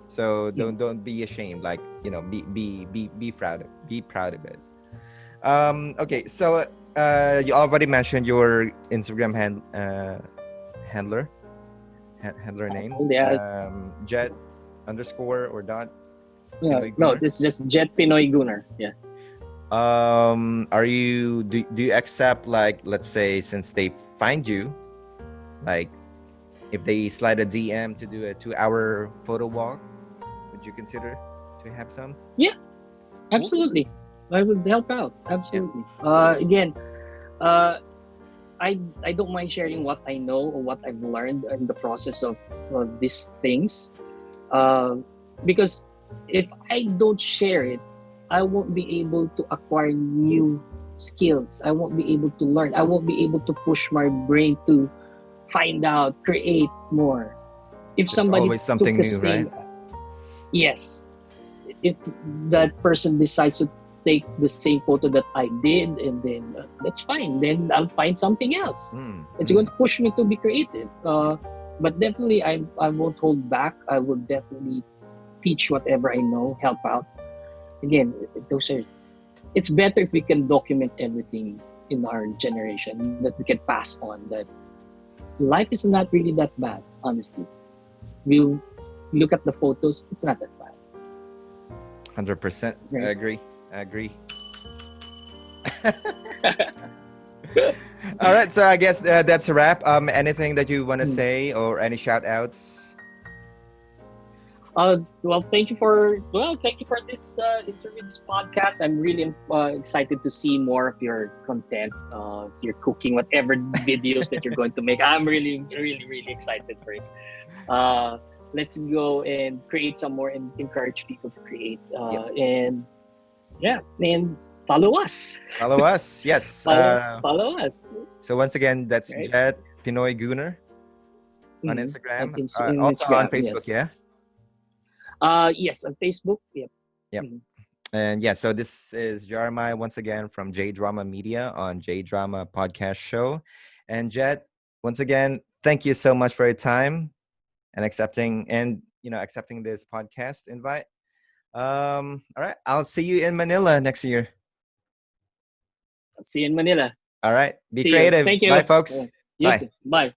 So
Mm-hmm.
don't be ashamed. Like, be proud of it. Okay. So you already mentioned your Instagram handler handler name,
Yeah.
Jet underscore or dot
Yeah.
Pinoy
No,
Gooner.
it's just Jet PinoyGooner. Yeah.
Are you do you accept, like, let's say, since they find you, like, if they slide a DM to do a 2 hour photo walk, would you consider to have some?
Yeah.
Cool.
Absolutely. I would help out.
Yeah.
Absolutely. Again, uh, I don't mind sharing what I know or what I've learned in the process of these things. Uh, because if I don't share it, I won't be able to acquire new skills. I won't be able to learn. I won't be able to push my brain to find out, create more. If
There's
somebody
always
took
something
the
new, right?
same, yes, if that person decides to take the same photo that I did, and then that's fine. Then I'll find something else.
Mm,
It's going
mm.
to push me to be creative. But definitely, I won't hold back. I will definitely teach whatever I know, help out. Again, those are. It's better if we can document everything in our generation that we can pass on. That life is not really that bad, honestly. We look at the photos; it's not that bad,
100%. I
right?
agree. I agree. All right. So I guess that's a wrap. Anything that you want to
Hmm.
say, or any shout outs?
Thank you for this interview, this podcast. I'm really excited to see more of your content, your cooking, whatever videos that you're going to make. I'm really, really, really excited for it. Uh, let's go and create some more and encourage people to create.
Yep.
And yeah, and follow us.
Follow us. Yes.
Follow us.
So once again, that's
Right.
Jet PinoyGooner on
On,
Instagram.
in
Also on
Instagram,
Facebook.
yes.
Yeah.
Yes, on Facebook. Yep.
Yep.
Mhm.
And yeah, so this is Jeremiah once again from Jdrama Media on Jdrama Podcast Show. And Jet, once again, thank you so much for your time and accepting this podcast invite. All right, I'll see you in Manila next year.
See you in Manila.
All right, be
See you.
creative.
Thank you.
Bye, folks.
You
Bye.
too. Bye.